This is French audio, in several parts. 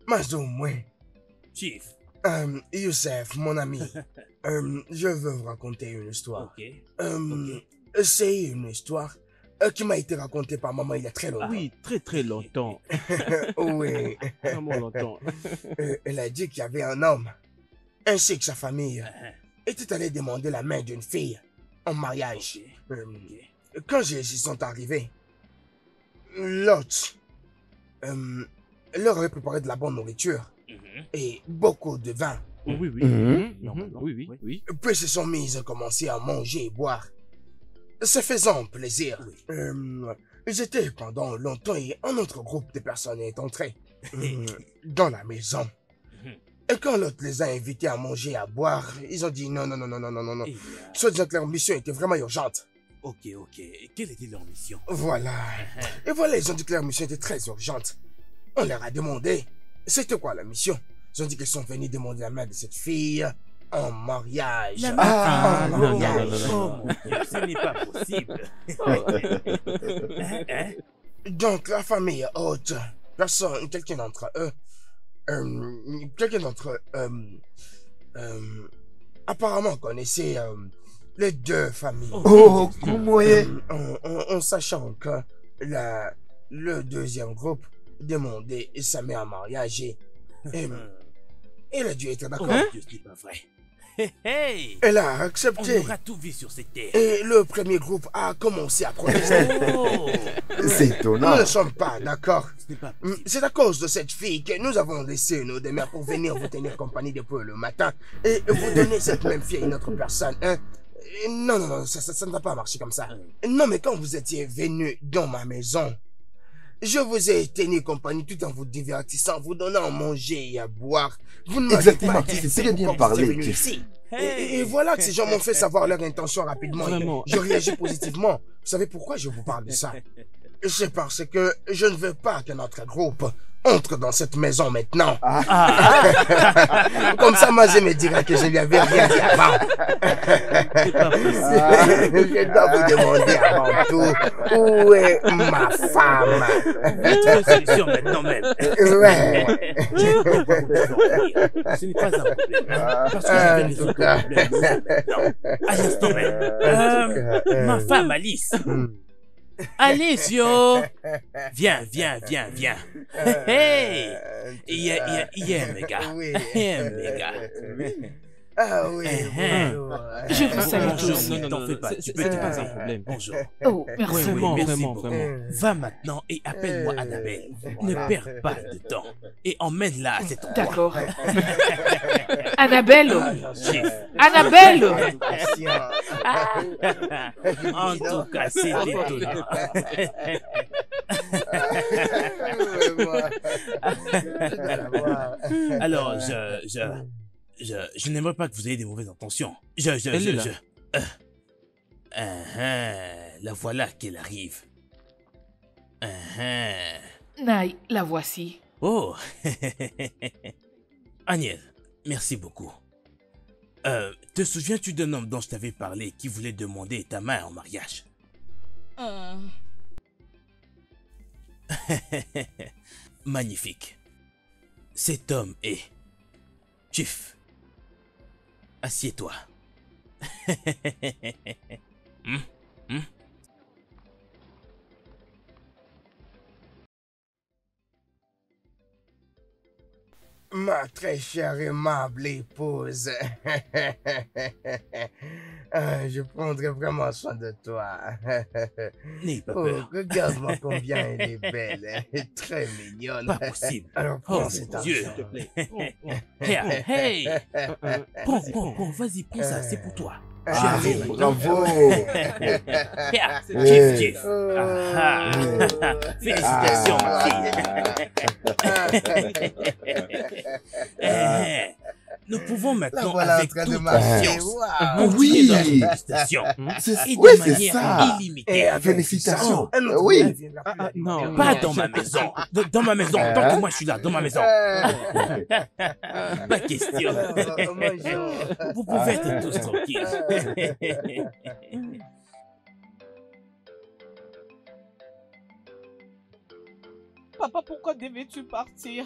Mazoumoué. Chief. Youssef, mon ami, je veux vous raconter une histoire. Ok. C'est une histoire qui m'a été racontée par maman il y a très longtemps. Oui, très longtemps. Oui. Vraiment longtemps. Elle a dit qu'il y avait un homme, ainsi que sa famille, était allé demander la main d'une fille en mariage. Quand ils sont arrivés, l'hôte leur avait préparé de la bonne nourriture et beaucoup de vin. Oui. Normalement, Oui. Puis ils se sont mis à commencer à manger et boire, se faisant plaisir. Ils étaient pendant longtemps et un autre groupe de personnes est entré dans la maison. Et quand l'autre les a invités à manger et à boire, ils ont dit non. Soit disant que leur mission était vraiment urgente. Ok. Et quelle était leur mission? Voilà. Et voilà, ils ont dit que leur mission était très urgente. On leur a demandé, c'était quoi la mission? Ils ont dit qu'ils sont venus demander la main de cette fille en mariage. En non. mariage. Oh mon Dieu, ce n'est pas possible. Donc la famille haute, quelqu'un d'entre eux, apparemment connaissait les deux familles. Oh, comment est? En sachant que le deuxième groupe demandait sa mère en mariage et elle a dû être d'accord. Oh, Dieu, ce n'est pas vrai. Hey, Elle a on accepté. aura tout vu sur cette terre. Et le premier groupe a commencé à protester. Oh, C'est Nous étonnant. ne sommes pas d'accord. ce n'est pas possible. C'est à cause de cette fille que nous avons laissé nos demeures pour venir vous tenir compagnie depuis le matin et vous donner cette même fille à une autre personne. Hein? Non, ça ne va pas marcher comme ça. Non, mais quand vous étiez venu dans ma maison, je vous ai tenu compagnie tout en vous divertissant, vous donnant à manger et à boire. Vous ne m'avez Exactement, pas dit c'est très bien pourquoi vous parlé, étiez venu Chief. ici. Hey. Et voilà que ces gens m'ont fait savoir leur intention rapidement. Vraiment. Je réagis positivement. Vous savez pourquoi je vous parle de ça? C'est parce que je ne veux pas que notre groupe entre dans cette maison maintenant. Comme ça, Mazé me dira que je lui avais rien dit avant. C'est pas possible. Je dois vous demander avant tout, où est ma femme? Une solution maintenant même. Ouais. Je ne peux pas vous dormir. Ce n'est pas un problème. Parce que je vais En résoudre tout cas. le problème. Non, à l'instant même. Ma femme Alice. Alice, yo. Viens. Hey. Yeah, mes gars. Oui. Yeah, mes gars. Ah oui, bonjour. Je vous salue Bonjour, tous. ne t'en fais pas. Tu peux c'est te pas poser. un problème. Bonjour. Oh, merci. Vraiment, merci vraiment, beaucoup. vraiment. Va maintenant et appelle-moi Annabelle. Ne perds pas de temps. Et emmène-la à cet endroit. D'accord. Annabelle. Chief. Annabelle. En tout cas, c'est étonnant. Alors, je n'aimerais pas que vous ayez des mauvaises intentions. Elle est là. La voilà qu'elle arrive. Naï, la voici. Oh. Agnès, merci beaucoup. Te souviens-tu d'un homme dont je t'avais parlé qui voulait demander ta main en mariage? Magnifique. Cet homme est Chief. Assieds-toi. Ma très chère aimable épouse. Je prendrai vraiment soin de toi. N'aie pas Oh, peur. regarde-moi combien elle est belle. Elle est très mignonne. Pas possible. Alors Oh prends cet mon argent. Dieu. Hey. Prends, vas-y, prends ça, c'est pour toi. Ah, J'arrive. bravo. Chief. Oh. Félicitations, ma fille. Nous pouvons La maintenant, voilà en avec train de toute marcher. confiance, Wow. continuer notre Oui. dégustation. Et Oui, de c'est manière ça. illimitée. Et avec Félicitations. ça, un autre Oui. ne viendra plus avec non. nous. Pas dans ma maison. Dans ma maison. Tant que moi je suis là, dans ma maison. Pas question. Bonjour. Vous pouvez être tous tranquilles. Papa, pourquoi devais-tu partir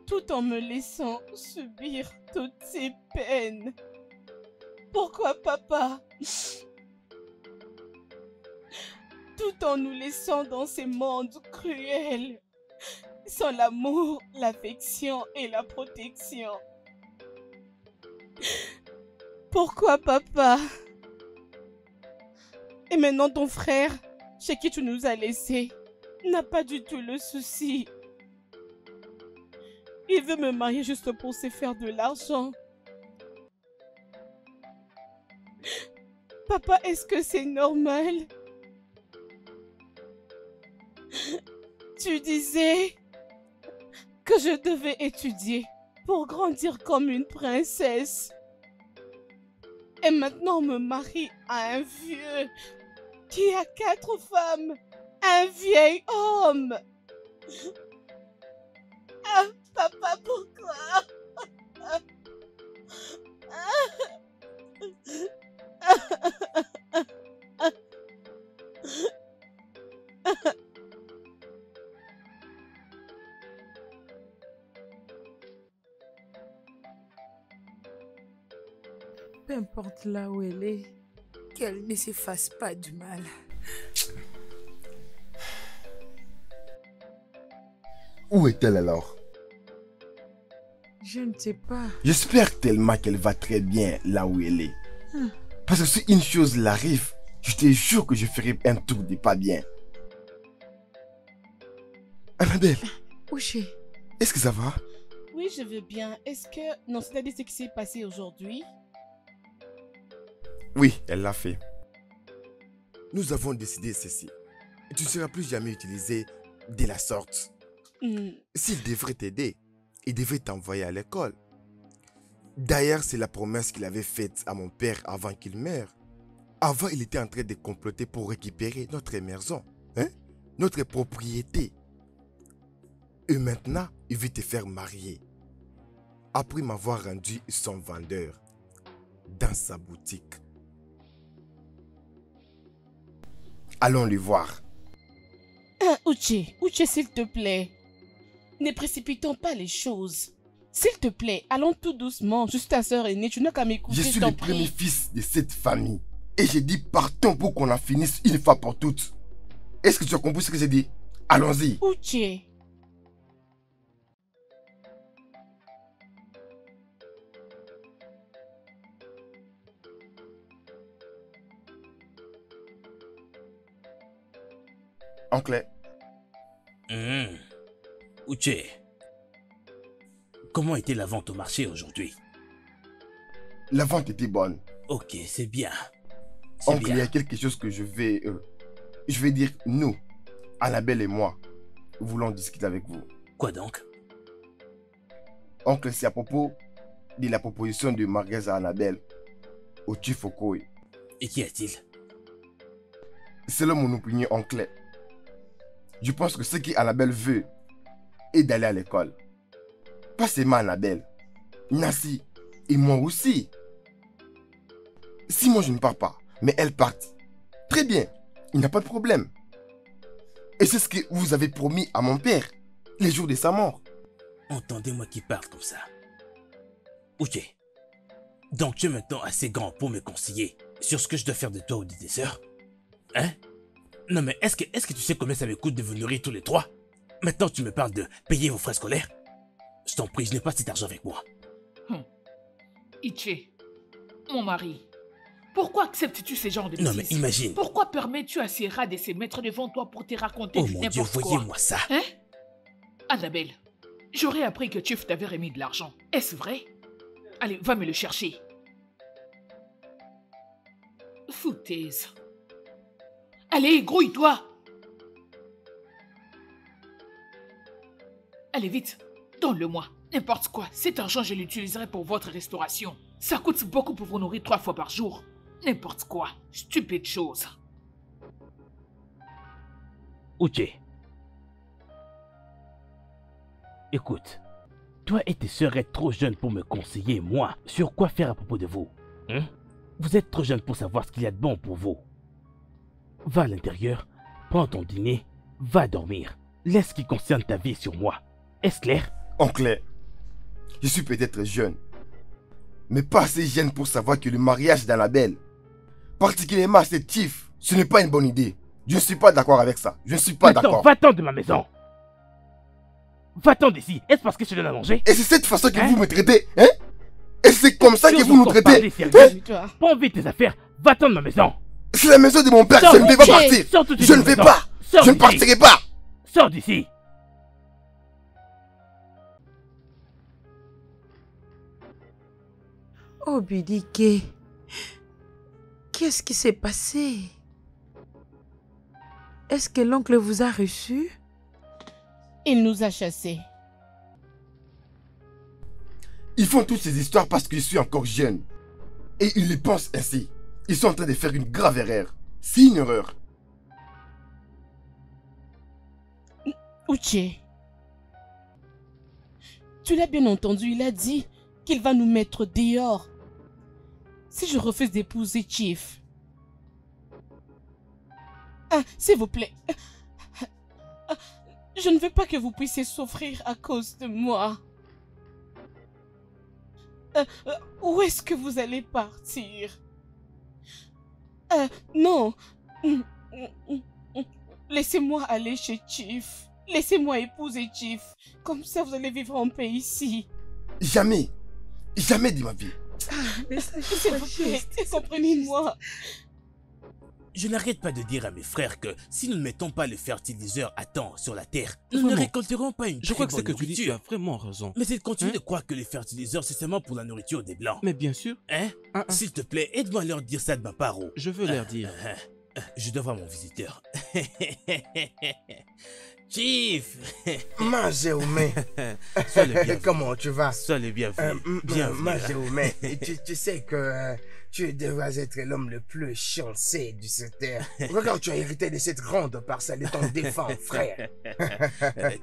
tout en me laissant subir toutes ces peines? Pourquoi, papa? Tout en nous laissant dans ces mondes cruels, sans l'amour, l'affection et la protection. Pourquoi, papa? Et maintenant ton frère, chez qui tu nous as laissés, n'a pas du tout le souci. Il veut me marier juste pour se faire de l'argent. Papa, est-ce que c'est normal? Tu disais que je devais étudier pour grandir comme une princesse. Et maintenant on me marie à un vieux qui a 4 femmes. Un vieil homme. Ah, papa, pourquoi? Peu importe là où elle est, qu'elle ne se fasse pas du mal. Où est-elle alors? Je ne sais pas. J'espère tellement qu'elle va très bien là où elle est. Parce que si une chose l'arrive, je te jure que je ferai un tour de pas bien. Annabelle, Uche, est-ce que ça va? Oui, je veux bien. Est-ce que... Non, c'est-à-dire ce qui s'est passé aujourd'hui? Oui, elle l'a fait. Nous avons décidé ceci. Tu ne seras plus jamais utilisé de la sorte. S'il devrait t'aider, il devrait t'envoyer à l'école. D'ailleurs, c'est la promesse qu'il avait faite à mon père avant qu'il meure. Avant, il était en train de comploter pour récupérer notre maison, hein? Notre propriété. Et maintenant, il veut te faire marier. Après m'avoir rendu son vendeur dans sa boutique. Allons le voir. Uche, s'il te plaît. Ne précipitons pas les choses. S'il te plaît, allons tout doucement. Juste ta soeur aînée, tu n'as qu'à m'écouter. Je suis le premier fils de cette famille. Et j'ai dit partons pour qu'on en finisse une fois pour toutes. Est-ce que tu as compris ce que j'ai dit? Allons-y. Uche. Oncle. Uche, comment était la vente au marché aujourd'hui? La vente était bonne. Ok, c'est bien. Oncle, il y a quelque chose que je vais dire, nous, Annabelle et moi, voulons discuter avec vous. Quoi donc? Oncle, c'est à propos de la proposition de Marguerite à Annabelle au Chief Okoye. Et qu'y a-t-il? Selon mon opinion, oncle, je pense que ce qu'Annabelle veut est d'aller à l'école. Pas seulement Annabelle, Nassi et moi aussi. Si moi je ne pars pas, mais elle part, très bien, il n'y a pas de problème. Et c'est ce que vous avez promis à mon père, les jours de sa mort. Entendez-moi qui parle comme ça. Ok. Donc tu es maintenant assez grand pour me conseiller sur ce que je dois faire de toi ou de tes sœurs? Hein? Non mais est-ce que tu sais combien ça me coûte de vous nourrir tous les trois? Maintenant tu me parles de payer vos frais scolaires? Je t'en prie, je n'ai pas cet argent avec moi. Iche, mon mari, pourquoi acceptes-tu ce genre de bêtises? Non mais imagine. Pourquoi permets-tu à ces rats de se mettre devant toi pour te raconter Oh mon Dieu, n'importe quoi? voyez-moi ça. Hein? Annabelle, j'aurais appris que Chief t'avait remis de l'argent. Est-ce vrai? Allez, va me le chercher. Foutaise. Allez, grouille-toi. Allez, vite, donne-le-moi. N'importe quoi, cet argent, je l'utiliserai pour votre restauration. Ça coûte beaucoup pour vous nourrir 3 fois par jour. N'importe quoi, stupide chose. Uche. Écoute, toi et tes sœurs êtes trop jeunes pour me conseiller, moi, sur quoi faire à propos de vous. Hein? Vous êtes trop jeunes pour savoir ce qu'il y a de bon pour vous. Va à l'intérieur, prends ton dîner, va dormir. laisse ce qui concerne ta vie sur moi. Est-ce clair? En clair, je suis peut-être jeune, mais pas assez jeune pour savoir que le mariage d'Annabelle, particulièrement à cette chief, ce n'est pas une bonne idée. Je ne suis pas d'accord avec ça. Je ne suis pas Maintenant, d'accord. va-t'en de ma maison. Va-t'en d'ici. Est-ce parce que je te donne à manger? Et c'est cette façon que Hein? vous me traitez, hein? Et c'est comme ça que Si vous on nous encore traitez. parler sérieux, Calme-toi. pas envie de tes affaires. Va-t'en de ma maison. C'est la maison de mon père, Sors je ne vais pas d'ici. partir. Sors tout de suite Je de ne ma vais maison. pas. Sors Je ne d'ici. partirai pas. Sors d'ici. Oh Bidike, qu'est-ce qui s'est passé? Est-ce que l'oncle vous a reçu? Il nous a chassés. Ils font toutes ces histoires parce que je suis encore jeune. Et ils les pensent ainsi. Ils sont en train de faire une grave erreur. C'est une erreur. Uche, tu l'as bien entendu, il a dit qu'il va nous mettre dehors si je refuse d'épouser Chief. Ah, s'il vous plaît. Je ne veux pas que vous puissiez souffrir à cause de moi. Où est-ce que vous allez partir? Non. Laissez-moi aller chez Chief. Laissez-moi épouser Chief. Comme ça, vous allez vivre en paix ici. Jamais. Jamais de ma vie. S'il vous plaît, comprenez-moi. Je n'arrête pas de dire à mes frères que si nous ne mettons pas le fertiliseur à temps sur la terre, nous ne Vraiment. récolterons pas une Je très crois que ce bonne que tu dis, tu as nourriture. vraiment raison. Mais ils continuent Hein? de croire que les fertiliseurs, c'est seulement pour la nourriture des Blancs. Mais bien sûr, Hein? Ah, ah. S'il te plaît, aide-moi à leur dire ça de ma part. je veux leur dire. Je dois voir mon visiteur. Chief! Mazéoumé, Sois le bienvenu. comment tu vas? Sois le bienvenu. Bienvenue. Mazéoumé, tu sais que tu devrais être l'homme le plus chanceux de cette terre. Regarde, tu as hérité de cette grande parcelle de ton défunt frère.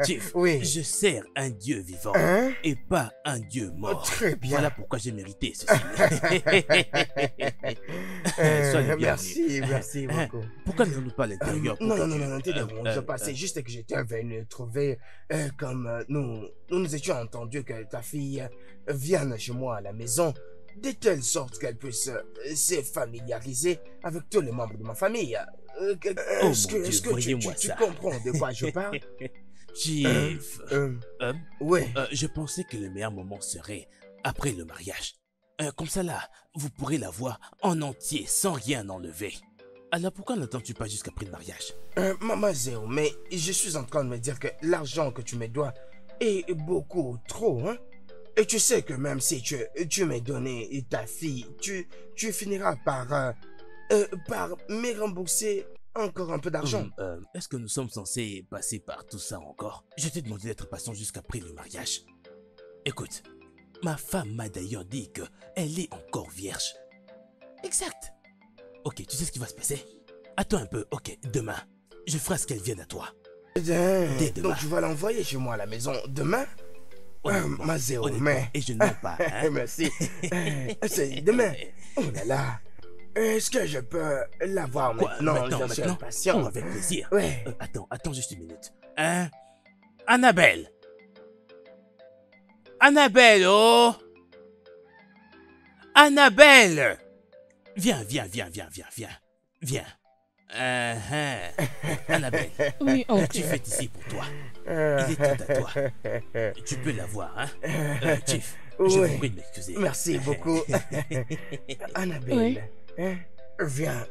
Chief, Oui. je sers un Dieu vivant Hein? et pas un Dieu mort. Très bien. Voilà pourquoi j'ai mérité ceci. Sois le bienvenu. Merci beaucoup. Pourquoi n'allons-nous pas à l'intérieur? Non, Pourquoi non, tu- non, non, t'es dérange pas. C'est juste que j'étais venu trouver comme nous étions entendus que ta fille vienne chez moi à la maison de telle sorte qu'elle puisse se familiariser avec tous les membres de ma famille. Est-ce mon Dieu, que voyez-moi tu ça. comprends de quoi je parle? Chief, Ouais. je pensais que le meilleur moment serait après le mariage. Comme ça là, vous pourrez la voir en entier sans rien enlever. Alors pourquoi n'attends-tu pas jusqu'après le mariage? Maman Zéo, mais je suis en train de me dire que l'argent que tu me dois est beaucoup trop, hein? Et tu sais que même si tu m'as donné ta fille, tu finiras par me rembourser encore un peu d'argent. Est-ce que nous sommes censés passer par tout ça encore? Je t'ai demandé d'être patient jusqu'après le mariage. Écoute, ma femme m'a d'ailleurs dit que elle est encore vierge. Exact. Ok, tu sais ce qui va se passer? Attends un peu, ok, demain, je ferai ce qu'elle vienne à toi. Dès demain. Donc tu vas l'envoyer chez moi à la maison demain? Honnêtement, Ma Zéo, honnêtement, mais... et je ne mens pas, hein? Merci. C'est demain. Oh là là. Est-ce que je peux l'avoir Quoi, maintenant? Je suis impatient. Oh, avec plaisir. Ouais. Attends juste une minute. Hein? Annabelle! Annabelle, oh! Annabelle! Viens. Viens. Annabelle, Oui, oncle. tu fais ici pour toi. Il est tout à toi. Tu peux l'avoir, hein? Chief, je vous Oui. prie de m'excuser. Merci beaucoup. Annabelle. Oui. Hein? Viens.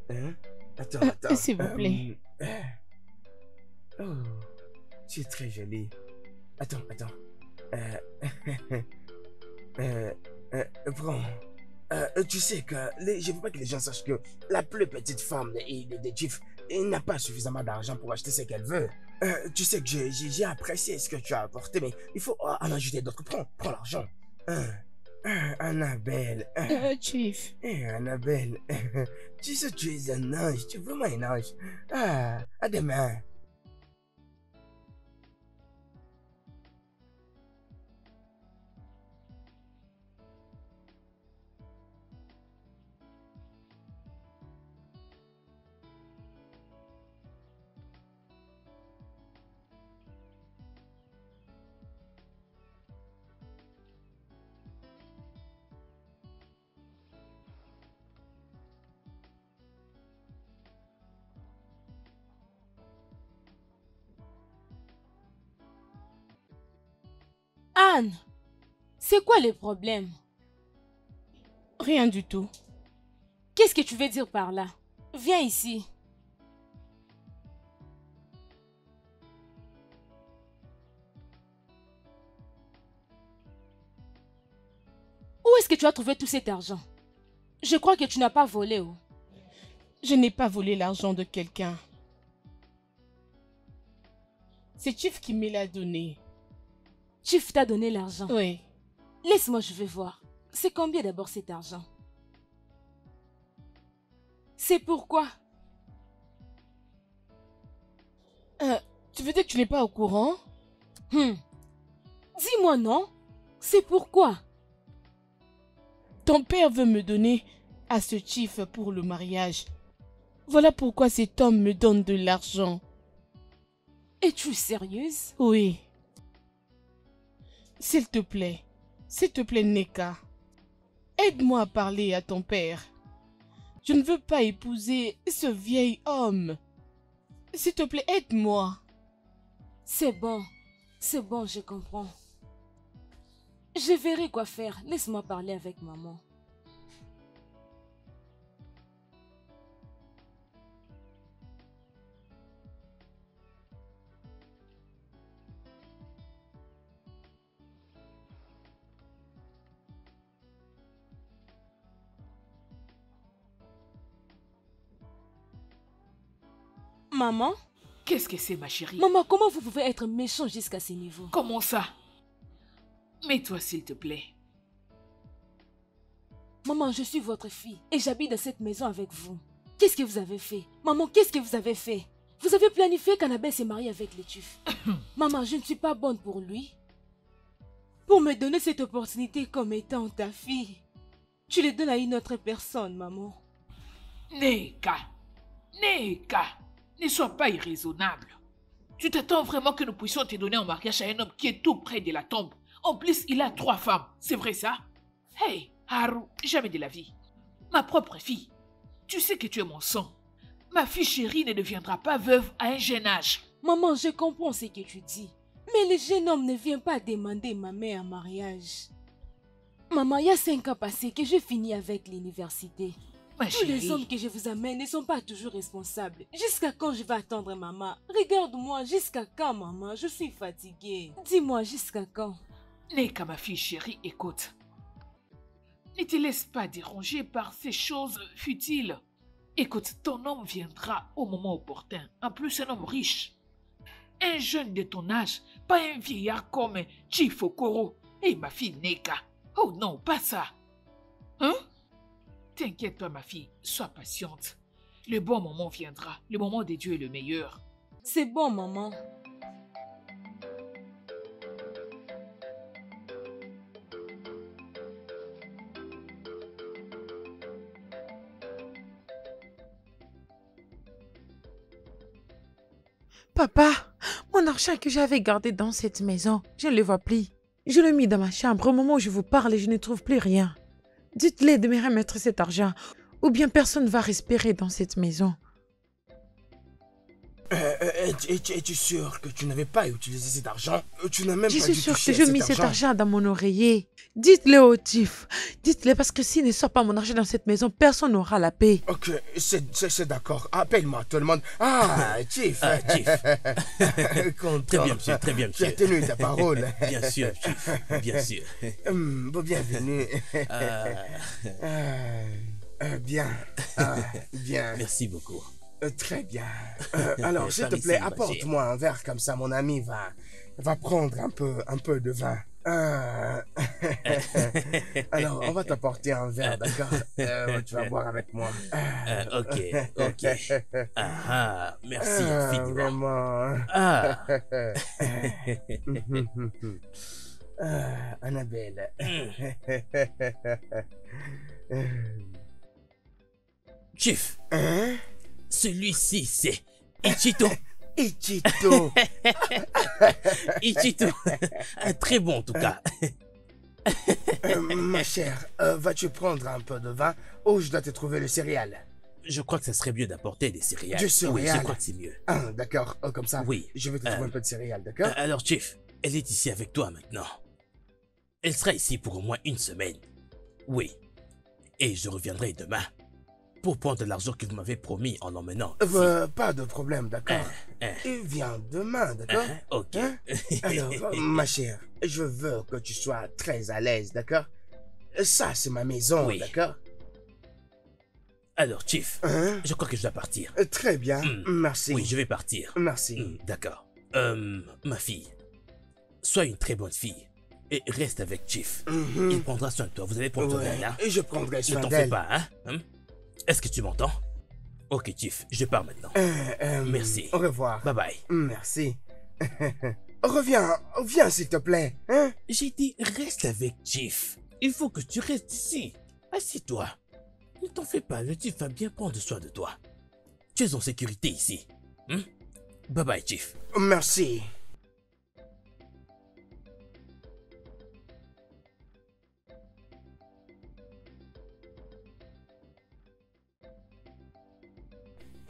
Hein? Attends. S'il vous plaît. Oh, tu es très jolie. Attends. Prends. Tu sais que je veux pas que les gens sachent que la plus petite femme de Chief n'a pas suffisamment d'argent pour acheter ce qu'elle veut. Tu sais que j'ai apprécié ce que tu as apporté, mais il faut en ajouter d'autres. Prends l'argent. Annabelle. Chief. Annabelle. Tu sais, tu es un ange. Tu es vraiment un ange. À demain. Anne, c'est quoi le problème? Rien du tout. Qu'est-ce que tu veux dire par là? Viens ici. Où est-ce que tu as trouvé tout cet argent? Je crois que tu n'as pas volé. Oh. Je n'ai pas volé l'argent de quelqu'un. C'est Chief qui me l'a donné. Chief t'a donné l'argent? Oui. Laisse-moi, je vais voir. C'est combien d'abord cet argent? C'est pourquoi? Tu veux dire que tu n'es pas au courant? Dis-moi non. C'est pourquoi? Ton père veut me donner à ce Chief pour le mariage. Voilà pourquoi cet homme me donne de l'argent. Es-tu sérieuse? Oui. S'il te plaît, Neka. Aide-moi à parler à ton père. Je ne veux pas épouser ce vieil homme. S'il te plaît, aide-moi. C'est bon, je comprends. Je verrai quoi faire. Laisse-moi parler avec maman. Maman? Qu'est-ce que c'est, ma chérie? Maman, comment vous pouvez être méchant jusqu'à ce niveau? Comment ça? Mets-toi, s'il te plaît. Maman, je suis votre fille et j'habite dans cette maison avec vous. Qu'est-ce que vous avez fait? Maman, qu'est-ce que vous avez fait? Vous avez planifié qu'Annabelle s'est mariée avec les Chief. Maman, je ne suis pas bonne pour lui. Pour me donner cette opportunité comme étant ta fille, tu le donnes à une autre personne, maman. Neka, ne sois pas irraisonnable. Tu t'attends vraiment que nous puissions te donner en mariage à un homme qui est tout près de la tombe? En plus, il a 3 femmes, c'est vrai ça? Hey, Haru, jamais de la vie. Ma propre fille, tu sais que tu es mon sang. Ma fille chérie ne deviendra pas veuve à un jeune âge. Maman, je comprends ce que tu dis. Mais le jeune homme ne vient pas demander ma mère en mariage. Maman, il y a 5 ans passés que je finis avec l'université. Tous les hommes que je vous amène ne sont pas toujours responsables. Jusqu'à quand je vais attendre maman? Regarde-moi, jusqu'à quand maman? Je suis fatiguée. Dis-moi, jusqu'à quand? Neka, ma fille chérie, écoute. Ne te laisse pas déranger par ces choses futiles. Écoute, ton homme viendra au moment opportun. En plus, un homme riche. Un jeune de ton âge, pas un vieillard comme Chief Okoro. Et ma fille Neka. Oh non, pas ça. Hein? T'inquiète pas, ma fille, sois patiente. Le bon moment viendra. Le moment de Dieu est le meilleur. C'est bon, maman. Papa, mon argent que j'avais gardé dans cette maison, je ne le vois plus. Je l'ai mis dans ma chambre. Au moment où je vous parle, je ne trouve plus rien. Dites-les de me remettre cet argent, ou bien personne ne va respirer dans cette maison. Es-tu sûr que tu n'avais pas utilisé cet argent? Tu n'as même Je pas suis dû sûre que toucher à je cet mis cet argent. argent dans mon oreiller. Dites-le au Chief. Dites-le parce que s'il ne sort pas mon argent dans cette maison, personne n'aura la paix. Ok, c'est d'accord. Appelle-moi tout le monde. Ah, Chief. Ah, Chief. Content. Très bien, monsieur, très bien, Tu as monsieur. tenu ta parole. Bien sûr, Chief, bien sûr. Bon, bienvenue. Bien. Bien. Merci beaucoup. Très bien. Alors, s'il te Par plaît, ici, apporte-moi un verre comme ça. Mon ami va prendre un peu de vin. Alors, on va t'apporter un verre, d'accord? Tu vas boire avec moi. Ok. Ah, merci infiniment. Vraiment. Ah. Annabelle. Chief, Hein? celui-ci, c'est Ichito. Ichito. Ichito. Très bon, en tout cas. Ma chère, vas-tu prendre un peu de vin ou je dois te trouver le céréal? Je crois que ça serait mieux d'apporter des céréales. Du céréal. Oui, je crois que c'est mieux. Ah, d'accord. Comme ça, Oui. je vais te trouver un peu de céréales, d'accord? Alors, Chief, elle est ici avec toi maintenant. Elle sera ici pour au moins une semaine. Oui. Et je reviendrai demain pour prendre l'argent que vous m'avez promis en l'emmenant. Pas de problème, d'accord. Il vient demain, d'accord. Ok. Alors, ma chère, je veux que tu sois très à l'aise, d'accord. Ça, c'est ma maison, Oui. d'accord. Alors, Chief, je crois que je dois partir. Très bien, merci. Oui, je vais partir. Merci. D'accord. Ma fille, sois une très bonne fille et reste avec Chief. Il prendra soin de toi. Vous allez prendre soin d'elle, hein? Et je prendrai Ne soin t'en fais d'elle. pas, hein? Est-ce que tu m'entends? Ok, Chief, je pars maintenant. Merci. Au revoir. Bye bye. Merci. Viens s'il te plaît. Hein? J'ai dit, reste avec Chief. Il faut que tu restes ici. Assis-toi. Ne t'en fais pas, le Chief va bien prendre soin de toi. Tu es en sécurité ici. Bye bye, Chief. Merci.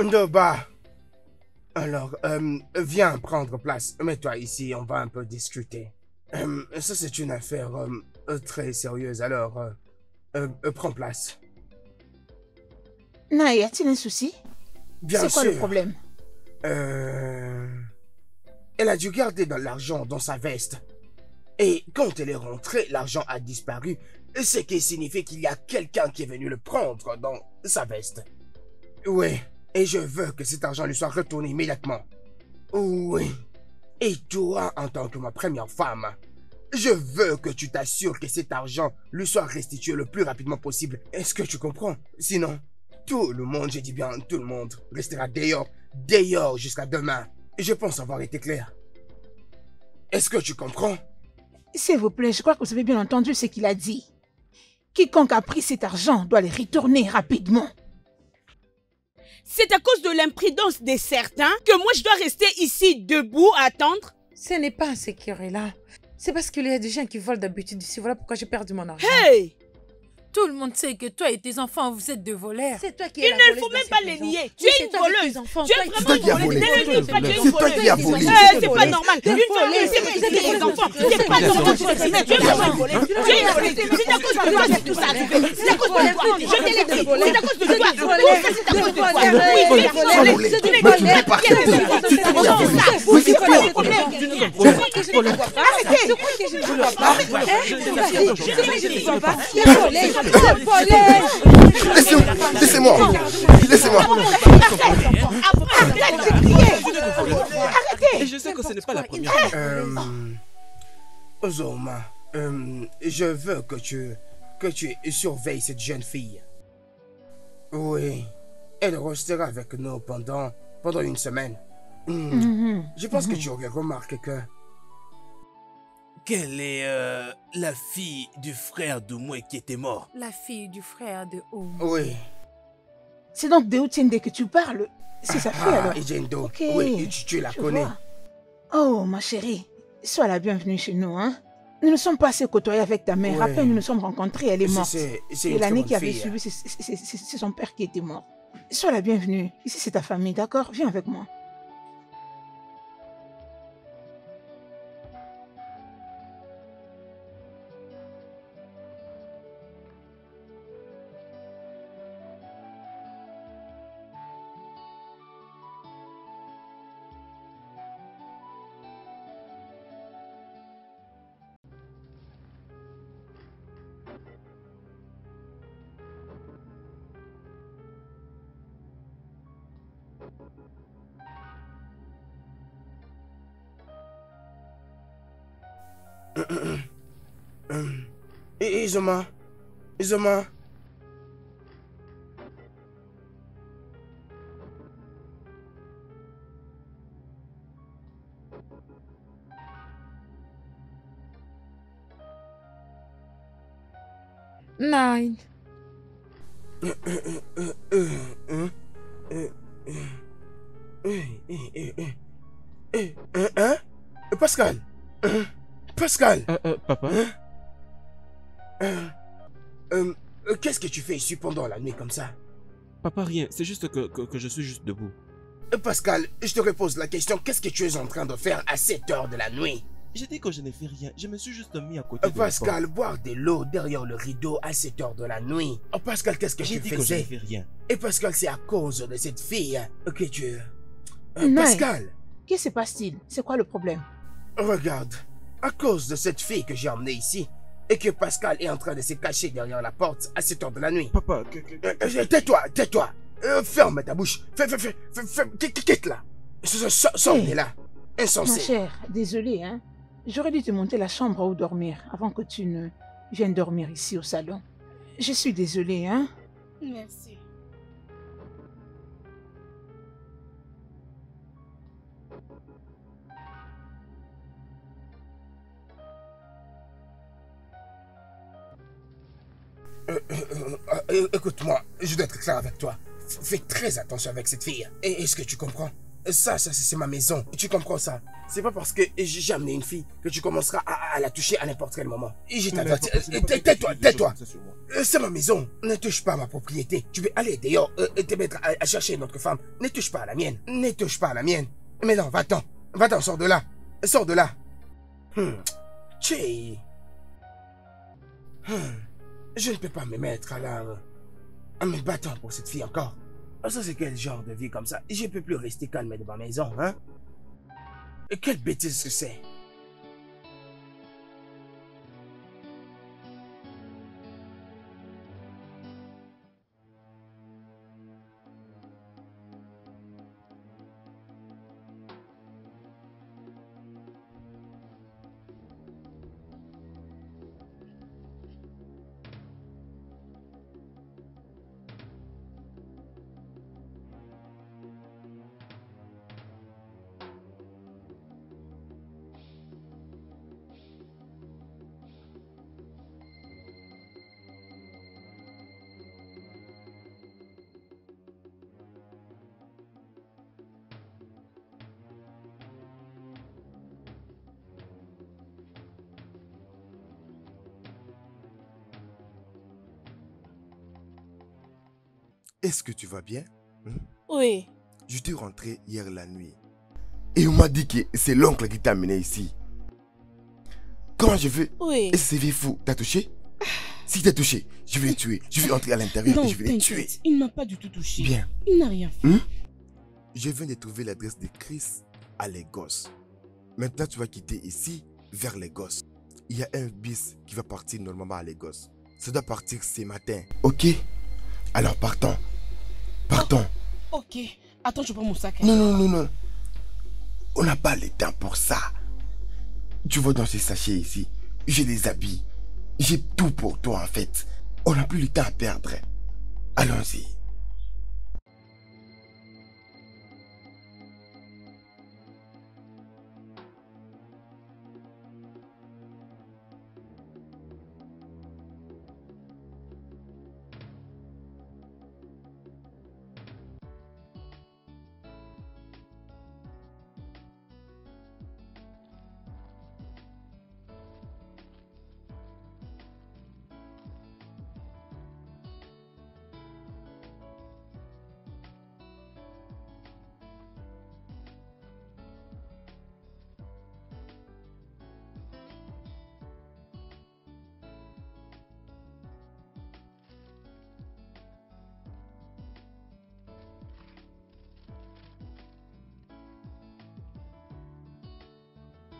Ndoba. Alors, viens prendre place. Mets-toi ici, on va un peu discuter. Ça, c'est une affaire très sérieuse. Alors, prends place. Nah, y a-t-il un souci? Bien sûr. C'est quoi le problème? Elle a dû garder de l'argent dans sa veste. Et quand elle est rentrée, l'argent a disparu. Ce qui signifie qu'il y a quelqu'un qui est venu le prendre dans sa veste. Oui. Et je veux que cet argent lui soit retourné immédiatement. Oui. Et toi, en tant que ma première femme, je veux que tu t'assures que cet argent lui soit restitué le plus rapidement possible. Est-ce que tu comprends? Sinon, tout le monde, je dis bien tout le monde, restera dehors jusqu'à demain. Je pense avoir été clair. Est-ce que tu comprends? S'il vous plaît, je crois que vous avez bien entendu ce qu'il a dit. Quiconque a pris cet argent doit le retourner rapidement. C'est à cause de l'imprudence de certains que moi je dois rester ici debout à attendre. Ce n'est pas ce qui est là. C'est parce qu'il y a des gens qui volent d'habitude ici. Voilà pourquoi j'ai perdu mon argent. Hey! Tout le monde sait que toi et tes enfants, vous êtes de voleurs. C'est toi qui Il ne faut même pas les nier. Tu es une voleuse. Tu es vraiment une voleuse. Ne dis pas que tu es une voleuse. C'est pas normal. Une voleuse, c'est les enfants. C'est pas normal. Tu es vraiment une voleuse. Tu es une voleuse. C'est à cause de toi que tout ça arrive. C'est à cause de toi. Je te l'ai dit. C'est à cause de toi. Tout ça, c'est à cause de toi. Oui, tu es voleuse. Tu es voleuse. Laissez-moi. Et je sais que ce n'est pas la première fois. Ozoma, je veux que tu surveilles cette jeune fille. Oui, elle restera avec nous pendant une semaine. Je pense que tu aurais remarqué que... Quelle est la fille du frère d'Oumoué qui était mort? La fille du frère de Oum. Oui. C'est donc de Outiende que tu parles. C'est sa fille alors. Ejendo. Ok. Oui, tu la Je connais. vois. Oh, ma chérie, sois la bienvenue chez nous, hein. Nous ne sommes pas assez côtoyés avec ta mère. Ouais. À peine nous nous sommes rencontrés, elle est morte. C'est Et une très l'année bonne qui avait fille. suivi, c'est son père qui était mort. Sois la bienvenue. Ici, c'est ta famille, d'accord? Viens avec moi. Izoma. Nine. Hein? Pascal. Pascal. Papa? Qu'est-ce que tu fais ici pendant la nuit comme ça? Papa, rien. C'est juste que je suis juste debout. Pascal, je te repose la question. Qu'est-ce que tu es en train de faire à cette heure de la nuit? J'ai dit que je n'ai fait rien. Je me suis juste mis à côté de la Pascal, porte. boire de l'eau derrière le rideau à 7 heures de la nuit. Oh, Pascal, qu'est-ce que J'ai tu dit que je n'ai faisais? fait rien. Et Pascal, c'est à cause de cette fille que tu... Naï. Pascal, Que se passe-t-il? C'est quoi le problème? regarde. À cause de cette fille que j'ai emmenée ici, et que Pascal est en train de se cacher derrière la porte à 7 heures de la nuit. Papa, Tais-toi, tais-toi. Ferme ta bouche. Quitte-la. Sors de là. Ma Insensé. chère, désolée, hein. J'aurais dû te monter la chambre où dormir avant que tu ne viennes dormir ici au salon. Je suis désolée, hein. Merci. Écoute-moi, je dois être clair avec toi. Fais très attention avec cette fille. Est-ce que tu comprends? Ça, c'est ma maison. Tu comprends ça? C'est pas parce que j'ai amené une fille que tu commenceras à la toucher à n'importe quel moment. Je t'avertis. Tais-toi. C'est ma maison. Ne touche pas à ma propriété. Tu veux aller dehors et te mettre à chercher une autre femme. Ne touche pas à la mienne. Ne touche pas à la mienne. Mais non, va-t'en. Va-t'en, sors de là. Sors de là. Tchè. Je ne peux pas me mettre en me battant pour cette fille encore. Ça, c'est quel genre de vie comme ça? Je ne peux plus rester calme devant ma maison, hein? Et quelle bêtise que c'est? Est-ce que tu vas bien? Oui. Je suis rentré hier la nuit. Et on m'a dit que c'est l'oncle qui t'a amené ici. Comment je veux? Oui. C'est fou. T'as touché? Si t'as touché, je vais le tuer. Je vais entrer à l'intérieur Non, et je vais le tuer. t'inquiète, il ne m'a pas du tout touché. Bien. Il n'a rien fait. Je viens de trouver l'adresse de Chris à Lagos. Maintenant, tu vas quitter ici vers Lagos. Il y a un bus qui va partir normalement à Lagos. Ça doit partir ce matin. Ok? Alors partons. Partons. Ok. Attends, je prends mon sac. Non. On n'a pas le temps pour ça. Tu vois dans ces sachets ici, j'ai des habits. J'ai tout pour toi en fait. On n'a plus le temps à perdre. Allons-y.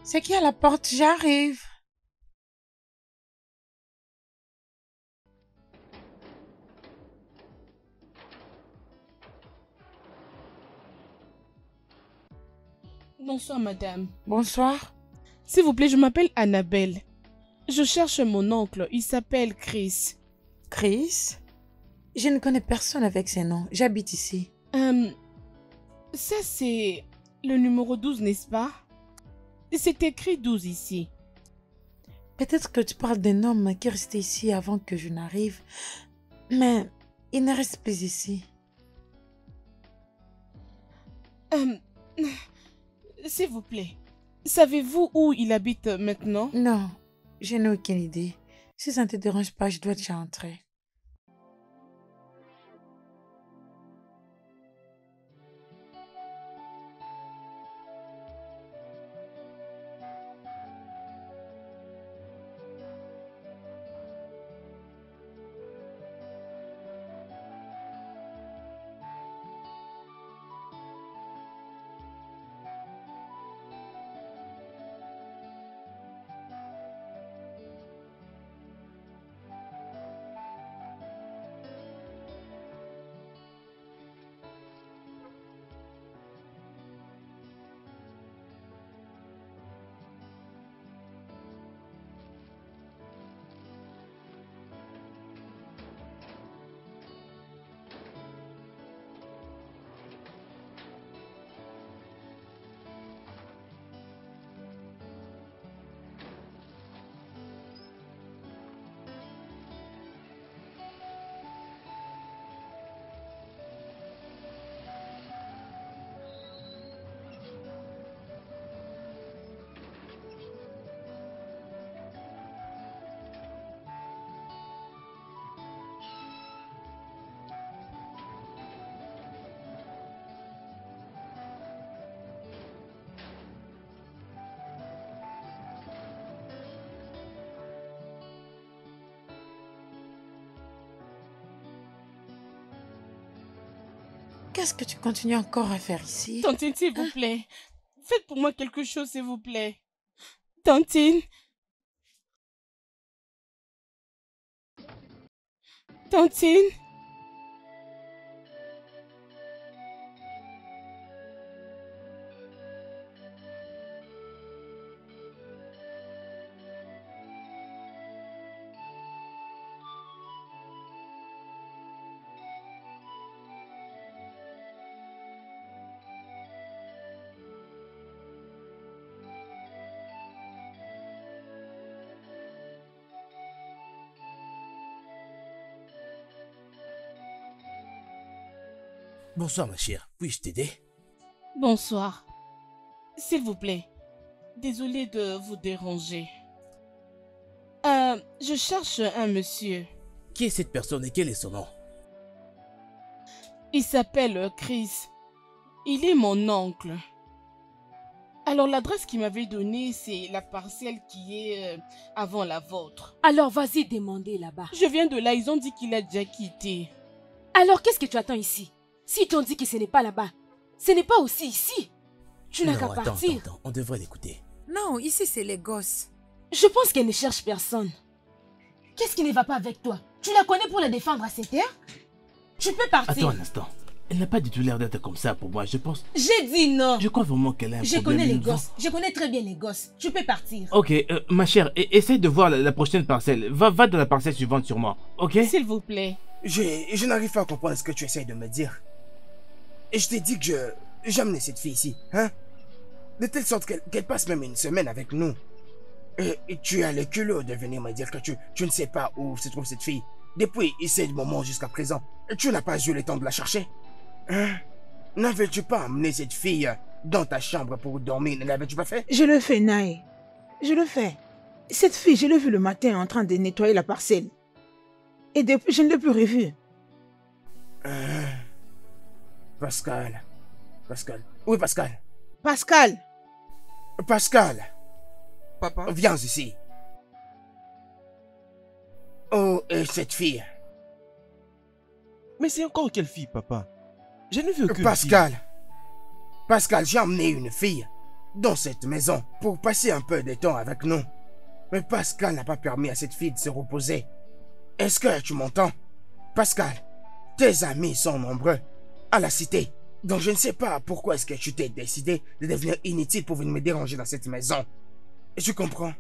C'est qui à la porte? J'arrive. Bonsoir, madame. Bonsoir. S'il vous plaît, je m'appelle Annabelle. Je cherche mon oncle. Il s'appelle Chris. Chris? Je ne connais personne avec ces noms. J'habite ici. Ça, c'est le numéro 12, n'est-ce pas? C'est écrit 12 ici. Peut-être que tu parles d'un homme qui est resté ici avant que je n'arrive. Mais il ne reste plus ici. S'il vous plaît, savez-vous où il habite maintenant? Non, je n'ai aucune idée. Si ça ne te dérange pas, je dois déjà entrer. qu'est-ce que tu continues encore à faire ici? Tantine, s'il vous plaît. Faites pour moi quelque chose, s'il vous plaît. Tantine. Tantine. Bonsoir, ma chère. Puis-je t'aider? Bonsoir. S'il vous plaît. Désolée de vous déranger. Je cherche un monsieur. Qui est cette personne et quel est son nom? Il s'appelle Chris. Il est mon oncle. Alors l'adresse qu'il m'avait donnée, c'est la parcelle qui est avant la vôtre. Alors vas-y demander là-bas. Je viens de là, ils ont dit qu'il a déjà quitté. Alors qu'est-ce que tu attends ici? Si t'ont dit que ce n'est pas là-bas, ce n'est pas aussi ici. Tu n'as qu'à partir. Attends, on devrait l'écouter. Non, ici c'est les gosses. Je pense qu'elle ne cherche personne. Qu'est-ce qui ne va pas avec toi? Tu la connais pour la défendre à cette heure? Tu peux partir. Attends un instant. Elle n'a pas du tout l'air d'être comme ça pour moi, je pense. J'ai dit non. Je crois vraiment qu'elle a un problème. Je connais les gosses. Je connais très bien les gosses. Tu peux partir. Ok, ma chère, essaye de voir la prochaine parcelle. Va dans la parcelle suivante sûrement, ok? S'il vous plaît. Je n'arrive pas à comprendre ce que tu essayes de me dire. Et je t'ai dit que j'amenais cette fille ici, hein? De telle sorte qu'elle passe même une semaine avec nous. Et tu as le culot de venir me dire que tu ne sais pas où se trouve cette fille. Depuis ce moment jusqu'à présent, tu n'as pas eu le temps de la chercher. Hein? N'avais-tu pas amené cette fille dans ta chambre pour dormir? Ne l'avais-tu pas fait? Je le fais, Nae. Je le fais. Cette fille, je l'ai vue le matin en train de nettoyer la parcelle. Et depuis, je ne l'ai plus revue. Pascal. Oui, Pascal. Pascal. Papa? Viens ici. Oh, et cette fille? Mais c'est encore quelle fille, papa? Je n'ai vu aucune Pascal. fille. Pascal, j'ai emmené une fille dans cette maison pour passer un peu de temps avec nous. Mais Pascal n'a pas permis à cette fille de se reposer. Est-ce que tu m'entends? Pascal, tes amis sont nombreux à la cité. Donc je ne sais pas pourquoi est-ce que tu t'es décidé de devenir inutile pour venir me déranger dans cette maison. Je comprends.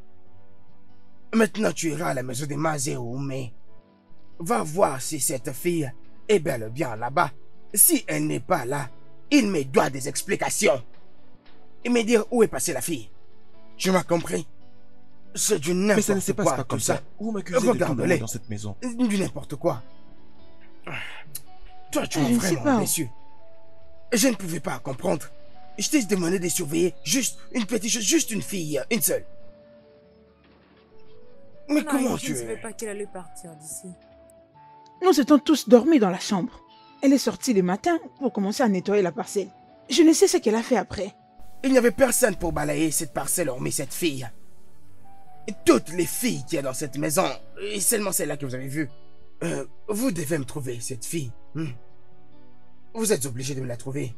Maintenant tu iras à la maison de Mazéo, mais va voir si cette fille est bel et bien là-bas. Si elle n'est pas là, il me doit des explications. Et me dire où est passée la fille. Tu m'as compris? C'est du n'importe quoi. Mais ça ne se passe pas comme ça. Vous m'accusez de tout dans cette maison. Du n'importe quoi. Toi, tu m'as vraiment déçu. Je ne pouvais pas comprendre. Je t'ai demandé de surveiller juste une petite chose, juste une fille, une seule. Mais non, comment je tu... ne savais pas qu'elle allait partir d'ici. Nous étions tous dormis dans la chambre. Elle est sortie le matin pour commencer à nettoyer la parcelle. Je ne sais ce qu'elle a fait après. Il n'y avait personne pour balayer cette parcelle hormis cette fille. Et toutes les filles qu'il y a dans cette maison, et seulement celle-là que vous avez vue. Vous devez me trouver cette fille. Vous êtes obligé de me la trouver.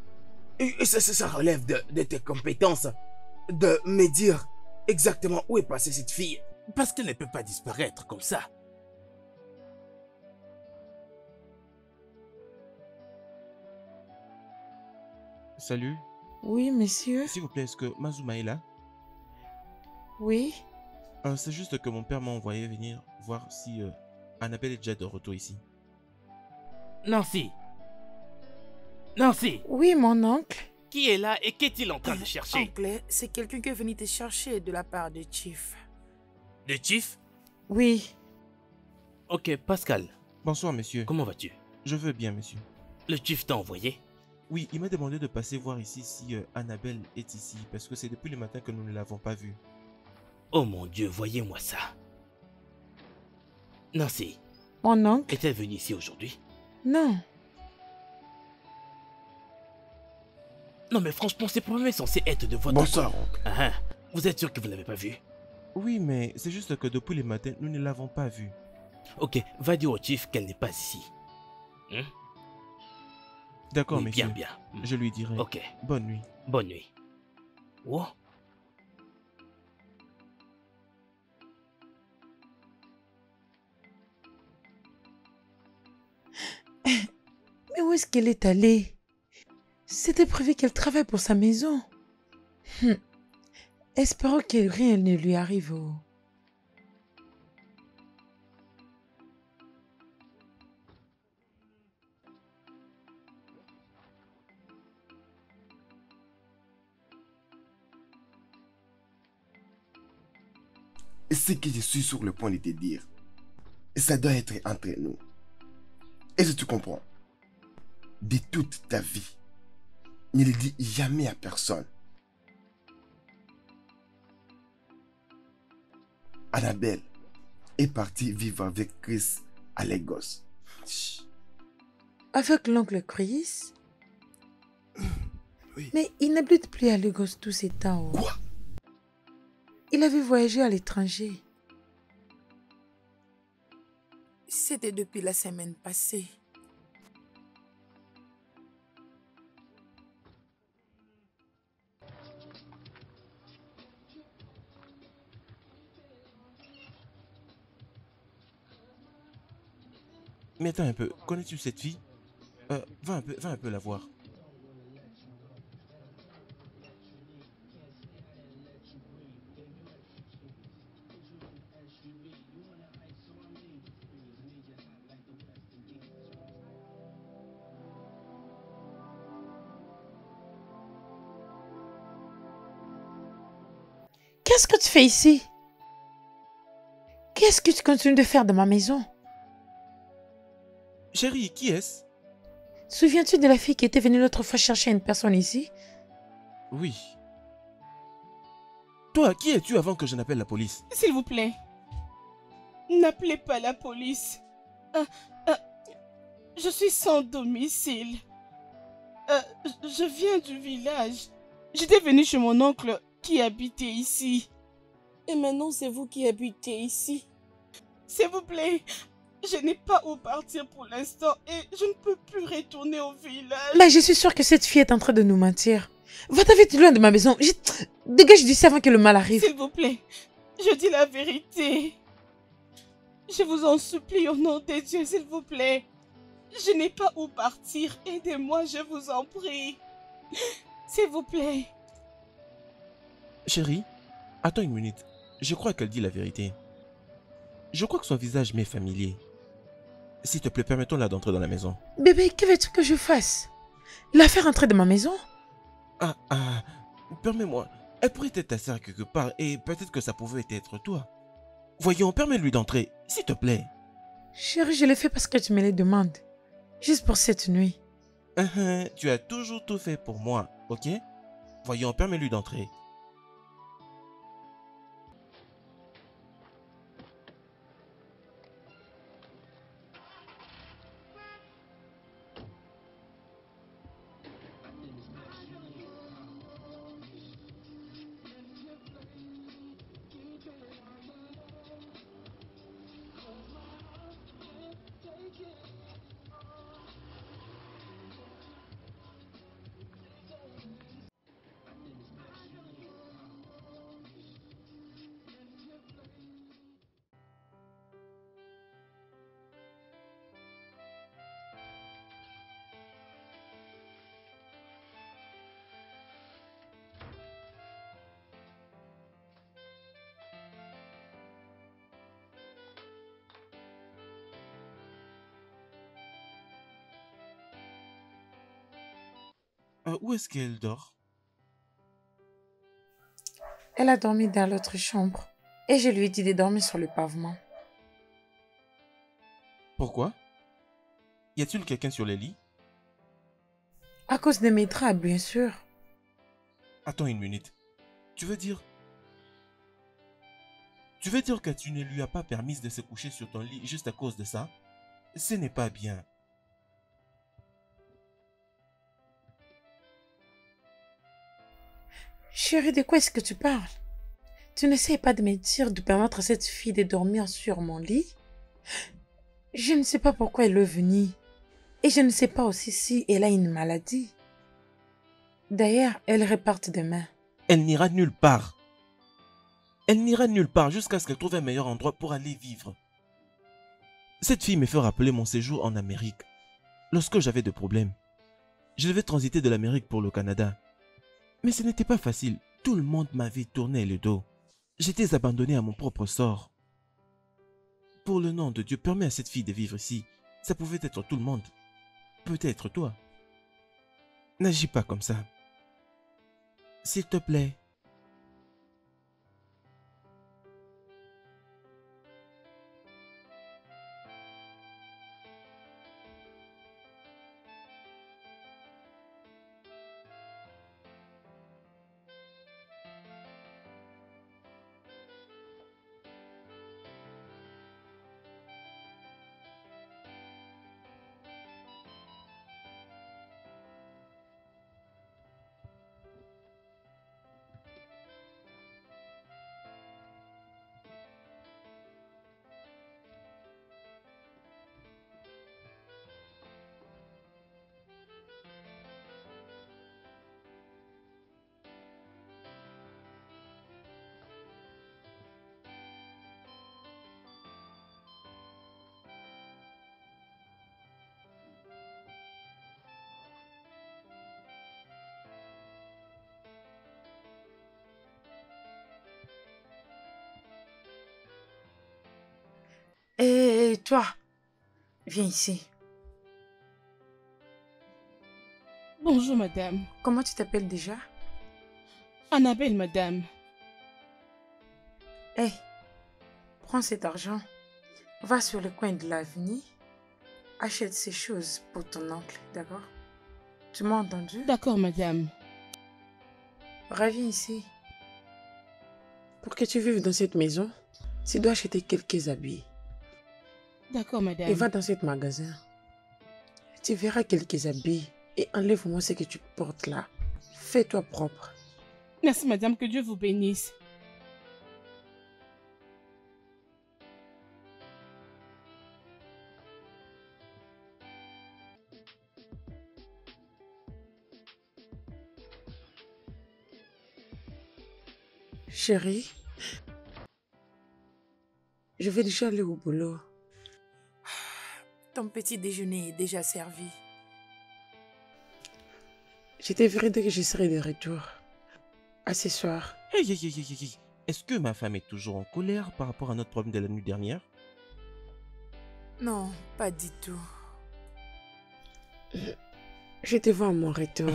Et ça relève de tes compétences. De me dire exactement où est passée cette fille. Parce qu'elle ne peut pas disparaître comme ça. Salut. Oui, monsieur. S'il vous plaît, est-ce que Mazuma est là? Oui. C'est juste que mon père m'a envoyé venir voir si Annabelle est déjà de retour ici. Nancy. Oui, mon oncle. Qui est là et qu'est-il en train de chercher? Oncle, c'est quelqu'un qui est venu te chercher de la part de Chief. De Chief? Oui. Ok, Pascal. Bonsoir, monsieur. Comment vas-tu? Je veux bien, monsieur. Le Chief t'a envoyé? Oui, il m'a demandé de passer voir ici si Annabelle est ici, parce que c'est depuis le matin que nous ne l'avons pas vue. Oh mon Dieu, voyez-moi ça. Nancy. Mon oncle? Est-elle venue ici aujourd'hui? Non. Non mais franchement, c'est probablement censé être de votre... Bonsoir, oncle. Ah, vous êtes sûr que vous ne l'avez pas vue? Oui, mais c'est juste que depuis le matin, nous ne l'avons pas vue. Ok, va dire au Chief qu'elle n'est pas ici. D'accord, Oui, monsieur. bien, bien. Je lui dirai. Ok. Bonne nuit. Bonne nuit. Oh. Mais où est-ce qu'elle est allée? C'était prévu qu'elle travaille pour sa maison. Espérons que rien ne lui arrive. Et ce que je suis sur le point de te dire, ça doit être entre nous. Est-ce que tu comprends? De toute ta vie, ne le dis jamais à personne. Annabelle est partie vivre avec Chris à Lagos. Avec l'oncle Chris? Oui. Mais il n'habite plus à Lagos tous ces temps. Quoi? Il avait voyagé à l'étranger. C'était depuis la semaine passée. Mais attends un peu, connais-tu cette fille? Va un peu la voir. Qu'est-ce que tu fais ici? Qu'est-ce que tu continues de faire dans ma maison? Chérie, qui est-ce? Souviens-tu de la fille qui était venue l'autre fois chercher une personne ici? Oui. Toi, qui es-tu avant que je n'appelle la police? S'il vous plaît, n'appelez pas la police. Je suis sans domicile. Je viens du village. J'étais venue chez mon oncle qui habitait ici. Et maintenant, c'est vous qui habitez ici. S'il vous plaît, je n'ai pas où partir pour l'instant et je ne peux plus retourner au village. Mais je suis sûre que cette fille est en train de nous mentir. Va-t'en vite loin de ma maison. Dégage d'ici avant que le mal arrive. S'il vous plaît, je dis la vérité. Je vous en supplie au nom de Dieu, s'il vous plaît. Je n'ai pas où partir. Aidez-moi, je vous en prie. S'il vous plaît. Chérie, attends une minute. Je crois qu'elle dit la vérité. Je crois que son visage m'est familier. S'il te plaît, permettons-la d'entrer dans la maison. Bébé, que veux-tu que je fasse? La faire entrer dans ma maison? Permets-moi. Elle pourrait être ta sœur quelque part et peut-être que ça pouvait être toi. Voyons, permets-lui d'entrer, s'il te plaît. Chérie, je l'ai fait parce que tu me les demandes. Juste pour cette nuit. Tu as toujours tout fait pour moi, ok? Voyons, permets-lui d'entrer. Où est-ce qu'elle dort? Elle a dormi dans l'autre chambre. Et je lui ai dit de dormir sur le pavement. Pourquoi? Y a-t-il quelqu'un sur les lits? À cause de mes draps, bien sûr. Attends une minute. Tu veux dire que tu ne lui as pas permis de se coucher sur ton lit juste à cause de ça? Ce n'est pas bien. Chérie, de quoi est-ce que tu parles? Tu n'essayes pas de me dire de permettre à cette fille de dormir sur mon lit? Je ne sais pas pourquoi elle est venue. Et je ne sais pas aussi si elle a une maladie. D'ailleurs, elle repart demain. Elle n'ira nulle part. Elle n'ira nulle part jusqu'à ce qu'elle trouve un meilleur endroit pour aller vivre. Cette fille me fait rappeler mon séjour en Amérique. Lorsque j'avais des problèmes, je devais transiter de l'Amérique pour le Canada. Mais ce n'était pas facile. Tout le monde m'avait tourné le dos. J'étais abandonné à mon propre sort. Pour le nom de Dieu, permets à cette fille de vivre ici. Ça pouvait être tout le monde. Peut-être toi. N'agis pas comme ça. S'il te plaît. Et toi, viens ici. Bonjour, madame. Comment tu t'appelles déjà? Annabelle, madame. Hé, prends cet argent. Va sur le coin de l'avenue. Achète ces choses pour ton oncle, d'accord? Tu m'as entendu? D'accord, madame. Reviens ici. Pour que tu vives dans cette maison, tu dois acheter quelques habits. D'accord, madame. Et va dans ce magasin. Tu verras quelques habits et enlève-moi ce que tu portes là. Fais-toi propre. Merci, madame. Que Dieu vous bénisse. Chérie, je vais déjà aller au boulot. Ton petit déjeuner est déjà servi. Je te verrai dès que je serai de retour. À ce soir. Hey. Est-ce que ma femme est toujours en colère par rapport à notre problème de la nuit dernière? Non, pas du tout. Je te vois à mon retour.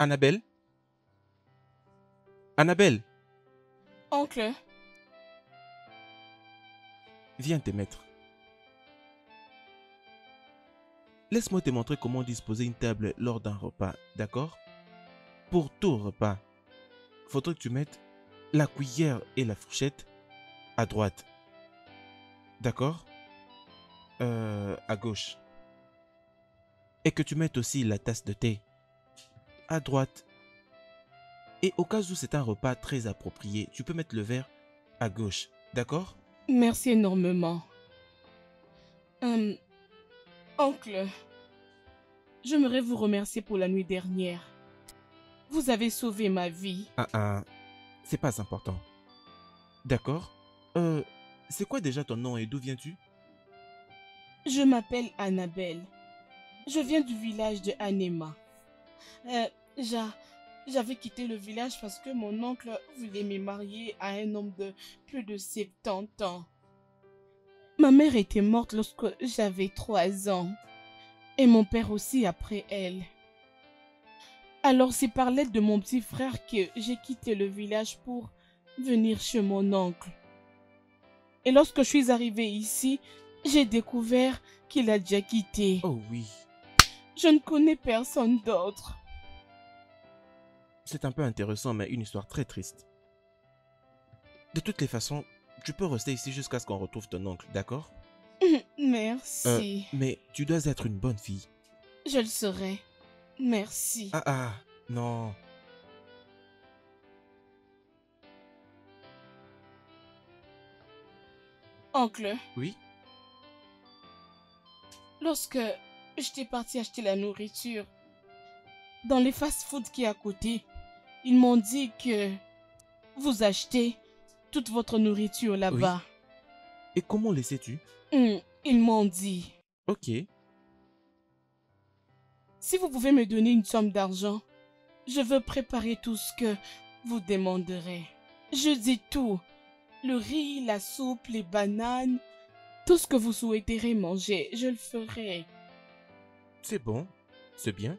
Annabelle? Annabelle? Oncle? Viens te mettre. Laisse-moi te montrer comment disposer une table lors d'un repas, d'accord? Pour tout repas, faudrait que tu mettes la cuillère et la fourchette à droite. D'accord? À gauche. Et que tu mettes aussi la tasse de thé à droite. Et au cas où c'est un repas très approprié, tu peux mettre le verre à gauche. D'accord? Merci énormément. Oncle, j'aimerais vous remercier pour la nuit dernière. Vous avez sauvé ma vie. C'est pas important. D'accord? C'est quoi déjà ton nom et d'où viens-tu? Je m'appelle Annabelle. Je viens du village de Anema. J'avais quitté le village parce que mon oncle voulait me marier à un homme de plus de 70 ans. Ma mère était morte lorsque j'avais 3 ans. Et mon père aussi après elle. Alors c'est par l'aide de mon petit frère que j'ai quitté le village pour venir chez mon oncle. Et lorsque je suis arrivée ici, j'ai découvert qu'il a déjà quitté. Oh oui. Je ne connais personne d'autre. C'est un peu intéressant, mais une histoire très triste. De toutes les façons, tu peux rester ici jusqu'à ce qu'on retrouve ton oncle, d'accord? Merci. Mais tu dois être une bonne fille. Je le serai. Merci. Ah, non. Oncle. Oui? Lorsque j'étais partie acheter la nourriture, dans les fast-food qui est à côté, ils m'ont dit que vous achetez toute votre nourriture là-bas. Oui. Et comment le sais-tu? Ils m'ont dit. Ok. Si vous pouvez me donner une somme d'argent, je veux préparer tout ce que vous demanderez. Je dis tout. Le riz, la soupe, les bananes, tout ce que vous souhaiterez manger, je le ferai. C'est bon. C'est bien.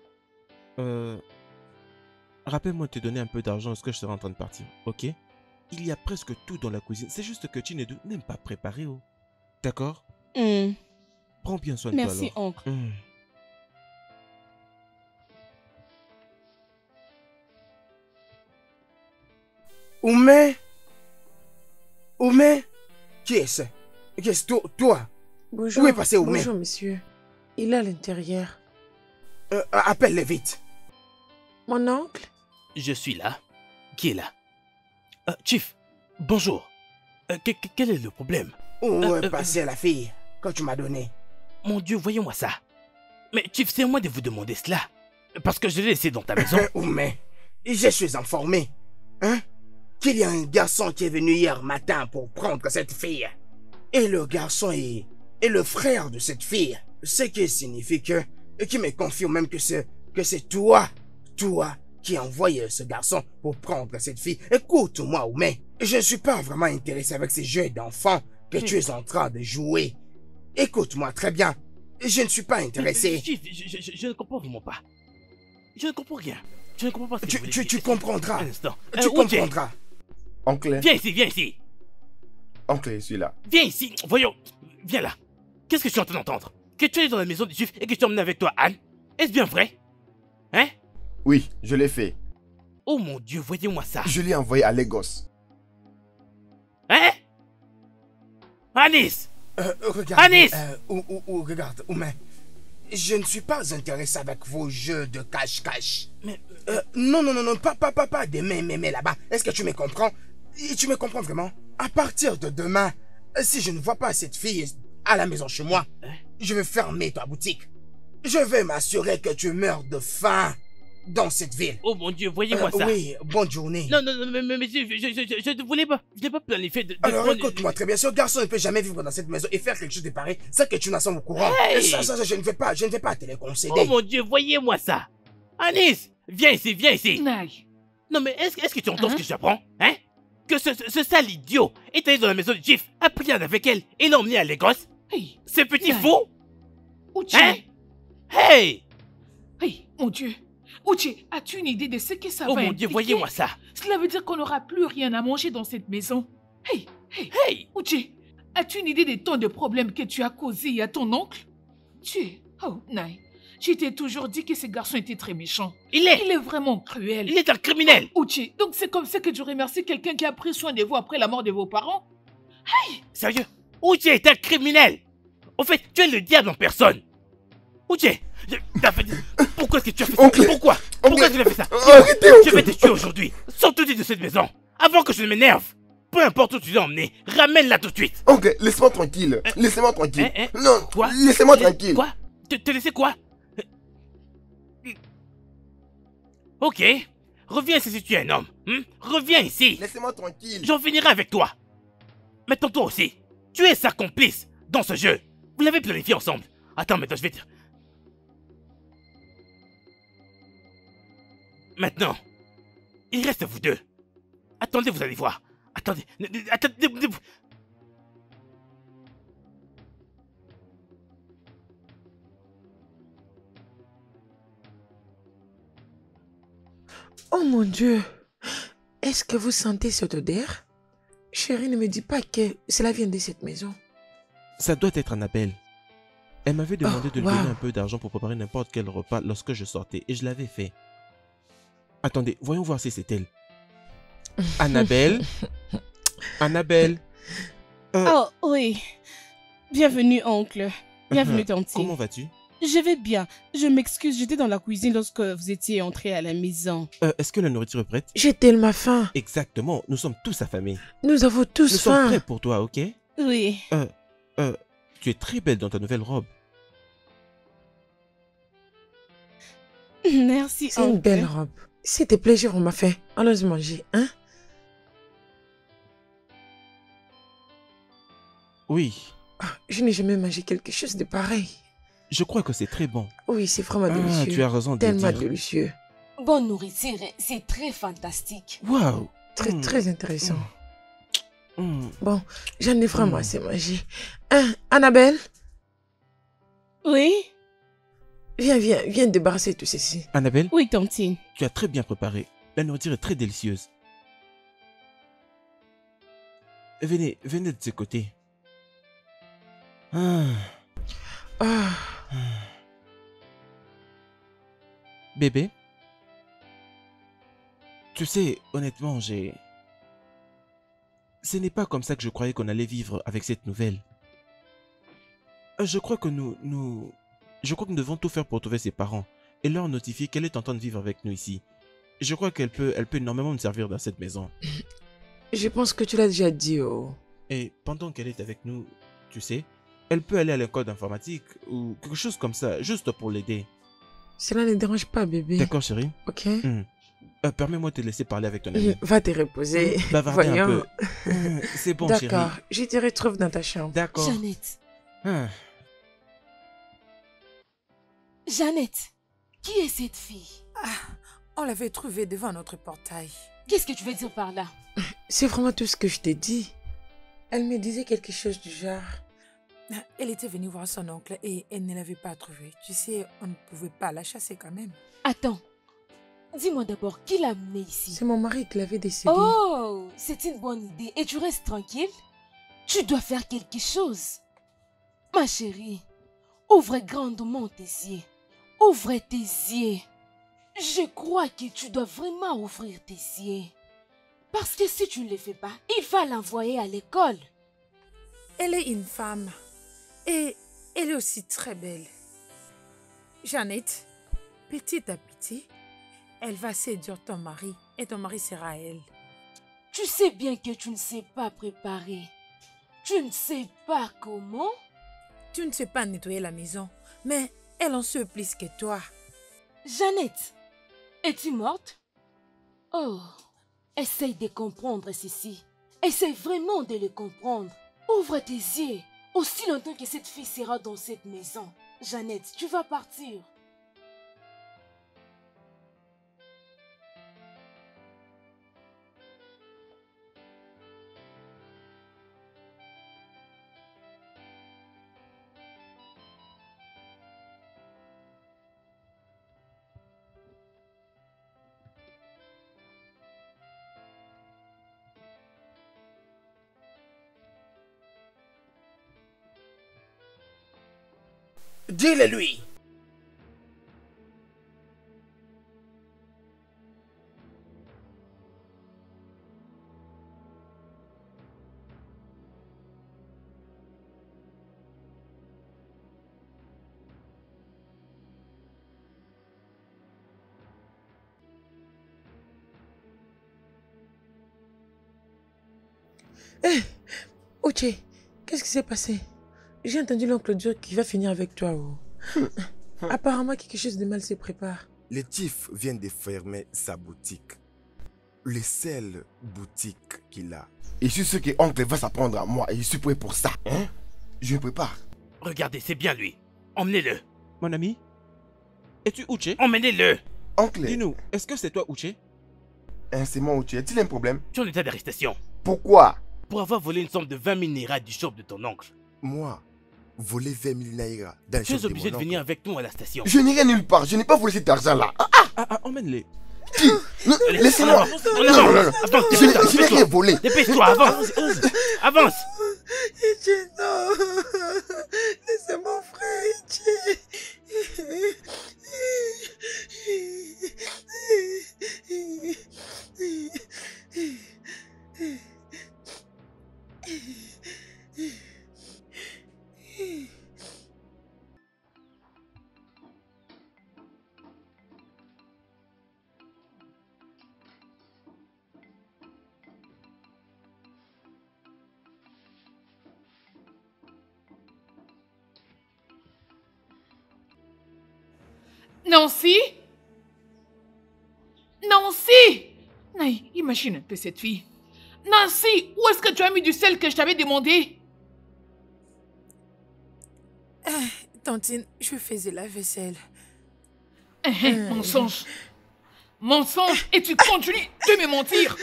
Rappelle-moi de te donner un peu d'argent lorsque je serai en train de partir, ok? Il y a presque tout dans la cuisine. C'est juste que Chinedu n'aime pas préparer, oh. D'accord? Prends bien soin de toi alors. Merci, oncle. Oumé? Oumé? Qui est-ce? Toi? Bonjour. Où est passé Oumé? Bonjour, monsieur. Il est à l'intérieur. Appelle-le vite. Mon oncle? Je suis là. Qui est là? Chief, bonjour. Quel est le problème? Où est passée la fille que tu m'as donnée? Mon Dieu, voyons-moi ça. Mais Chief, c'est à moi de vous demander cela. Parce que je l'ai laissé dans ta maison. Oumé, je suis informé. Qu'il y a un garçon qui est venu hier matin pour prendre cette fille. Et le garçon est le frère de cette fille. Ce qui signifie qui me confirme même que c'est toi qui a envoyé ce garçon pour prendre cette fille. Écoute-moi, Oumé, je ne suis pas vraiment intéressé avec ces jeux d'enfants que tu es en train de jouer. Écoute-moi très bien, je ne suis pas intéressé. Chief, je ne comprends vraiment pas. Je ne comprends rien. Je ne comprends pas ce que vous voulez Tu dire. comprendras. Un instant. Tu comprendras. Oncle. Viens ici, viens ici. Oncle, je suis là. Viens ici, voyons. Viens là. Qu'est-ce que je suis en train d'entendre? Que tu es dans la maison du juif et que je t'ai emmené avec toi, Anne? Est-ce bien vrai? Hein? Oui, je l'ai fait. Oh mon Dieu, voyez-moi ça. Je l'ai envoyé à Lagos. Hein? Anis! Regarde, Anis! Regarde, Oumé. Je ne suis pas intéressé avec vos jeux de cache-cache. Mais... non, pas des mais là-bas. Est-ce que tu me comprends? Tu me comprends vraiment? À partir de demain, si je ne vois pas cette fille à la maison chez moi, je vais fermer ta boutique. Je vais m'assurer que tu meurs de faim dans cette ville. Oh mon Dieu, voyez-moi ça. Oui, bonne journée. Non, mais je ne voulais pas. Je n'ai pas planifié de... Alors écoute-moi très bien, ce garçon ne peut jamais vivre dans cette maison et faire quelque chose de pareil, c'est que tu n'as pas au courant. Hey! Ça, je ne vais pas te le concéder. Oh mon Dieu, voyez-moi ça. Anis, viens ici, viens ici. Naï. Non mais est-ce que tu entends ce que j'apprends? Hein? Que ce sale idiot est allé dans la maison du juif, a pris Anne avec elle et l'a emmené à Lagos? Hey. Ce petit Naï. fou? Uche. Hein? Hey! Hey, mon Dieu. Uche, as-tu une idée de ce que ça Oh va mon Dieu, impliquer? voyez-moi ça. Cela veut dire qu'on n'aura plus rien à manger dans cette maison. Hey, Uche, as-tu une idée des tonnes de problèmes que tu as causés à ton oncle? Oh, Naï. Je t'ai toujours dit que ce garçon était très méchant. Il est vraiment cruel. Il est un criminel. Uche, donc c'est comme ça que tu remercies quelqu'un qui a pris soin de vous après la mort de vos parents? Sérieux? Uche est un criminel. En fait, tu es le diable en personne. Uche, pourquoi est-ce que tu as fait ça? Oncle. Pourquoi est-ce que tu as fait ça? Arrêtez, Je vais te tuer aujourd'hui. Sors tout de suite de cette maison. Avant que je ne m'énerve. Peu importe où tu l'as emmené, ramène-la tout de suite. Oncle, laisse-moi tranquille. Laissez-moi tranquille. Non, Quoi? laissez-moi tranquille. Quoi? Te laisser quoi? Ok. Reviens ici si tu es un homme. Reviens ici. Laissez-moi tranquille. J'en finirai avec toi. Maintenant toi aussi. Tu es sa complice dans ce jeu. Vous l'avez planifié ensemble. Attends, maintenant je vais te... Maintenant, il reste vous deux. Attendez, vous allez voir. Attendez. Attendez. Oh mon Dieu. Est-ce que vous sentez cette odeur? Chérie, ne me dis pas que cela vient de cette maison. Ça doit être Annabelle. Elle m'avait demandé de lui wow. donner un peu d'argent pour préparer n'importe quel repas lorsque je sortais et je l'avais fait. Attendez, voyons voir si c'est elle. Annabelle? Annabelle? Oh oui. Bienvenue, oncle. Bienvenue, tante. Comment vas-tu? Je vais bien. Je m'excuse, j'étais dans la cuisine lorsque vous étiez entré à la maison. Est-ce que la nourriture est prête? J'ai tellement faim. Exactement, nous sommes tous affamés. Nous avons tous Nous faim. sommes prêts pour toi, ok? Oui. Tu es très belle dans ta nouvelle robe. Merci, C'est une belle robe. Si tes plaisirs on m'a fait, allons manger, hein? Oui. Je n'ai jamais mangé quelque chose de pareil. Je crois que c'est très bon. Oui, c'est vraiment délicieux. Tu as raison de Tellement dire. délicieux. Bonne nourriture, c'est très fantastique. Waouh. Très intéressant. Mm. Bon, j'en ai vraiment assez mangé. Hein, Annabelle? Oui? Viens débarrasser tout ceci. Annabelle? Oui, tantine. Tu as très bien préparé. La nourriture est très délicieuse. Venez de ce côté. Bébé? Tu sais, honnêtement, ce n'est pas comme ça que je croyais qu'on allait vivre avec cette nouvelle. Je crois que nous devons tout faire pour trouver ses parents et leur notifier qu'elle est en train de vivre avec nous ici. Je crois qu'elle peut énormément nous servir dans cette maison. Je pense que tu l'as déjà dit, oh. Et pendant qu'elle est avec nous, tu sais, elle peut aller à l'école d'informatique ou quelque chose comme ça, juste pour l'aider. Cela ne dérange pas, bébé. D'accord, chérie? Ok. Permets-moi de te laisser parler avec ton ami. Va te reposer. Bavarder un Voyons. peu. C'est bon, chérie. D'accord, je te retrouve dans ta chambre. D'accord. Jeannette. Ah. Jeannette, qui est cette fille? On l'avait trouvée devant notre portail. Qu'est-ce que tu veux dire par là? C'est vraiment tout ce que je t'ai dit. Elle me disait quelque chose du genre. Elle était venue voir son oncle et elle ne l'avait pas trouvé. Tu sais, on ne pouvait pas la chasser quand même. Attends, dis-moi d'abord, qui l'a amenée ici? C'est mon mari qui l'avait décidé. Oh, c'est une bonne idée. Et tu restes tranquille? Tu dois faire quelque chose. Ma chérie, ouvre grandement tes yeux. Ouvre tes yeux. Je crois que tu dois vraiment ouvrir tes yeux. Parce que si tu ne le fais pas, il va l'envoyer à l'école. Elle est une femme. Et elle est aussi très belle. Jeannette, petit à petit, elle va séduire ton mari. Et ton mari sera elle. Tu sais bien que tu ne sais pas préparer. Tu ne sais pas comment. Tu ne sais pas nettoyer la maison. Mais elle en sait plus que toi. Jeannette, es-tu morte? Oh, essaye de comprendre ceci. Essaye vraiment de le comprendre. Ouvre tes yeux. Aussi longtemps que cette fille sera dans cette maison. Jeannette, tu vas partir. Dis-le lui. Hé, Uche, qu'est-ce qui s'est passé? J'ai entendu l'oncle Joe qui va finir avec toi. Oh. Apparemment, quelque chose de mal se prépare. Le Chief vient de fermer sa boutique. Le seul boutique qu'il a. Et je suis sûr que oncle va s'apprendre à moi et je suis prêt pour ça. Hein? Je me prépare. Regardez, c'est bien lui. Emmenez-le. Mon ami? Es-tu Uche? Emmenez-le. Oncle, Dis-nous, est-ce que c'est toi Uche? hein, c'est moi Uche. Est-il un problème? Tu es en état d'arrestation. Pourquoi? Pour avoir volé une somme de 20 000 naira du shop de ton oncle. Moi, voler 20 000 naira dans le Tu es shop obligé de de mon venir oncle. avec nous à la station. Je n'irai nulle part. Je n'ai pas volé cet argent-là. Emmène-les. Non, laissez-moi. En Non, non, avant. non, non. Avance, Je n'ai dépêche-toi. rien volé. Dépêche-toi, avance. Avance. Itchy, non. Laissez mon frère, Nancy? Nancy! Naï, imagine un peu cette fille. Nancy, où est-ce que tu as mis du sel que je t'avais demandé? Tantine, je faisais la vaisselle. Mensonge. Mensonge, et tu continues de me mentir.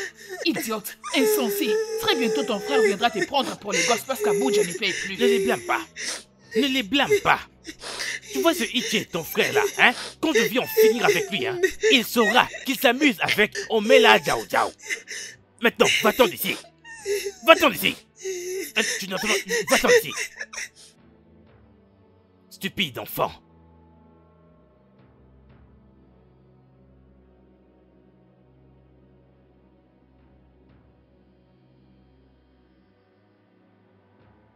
Idiote, insensé. Très bientôt ton frère viendra te prendre pour les gosses parce qu'Abuja ne paye plus. Ne les blâme pas. Ne les blâme pas. Tu vois ce Itchy, ton frère là, hein? Quand je viens en finir avec lui, hein, il saura qu'il s'amuse avec Omela Jiao Jiao. Maintenant, va-t'en d'ici. Va-t'en d'ici. Tu n'entends pas? Va-t'en d'ici. Stupide enfant.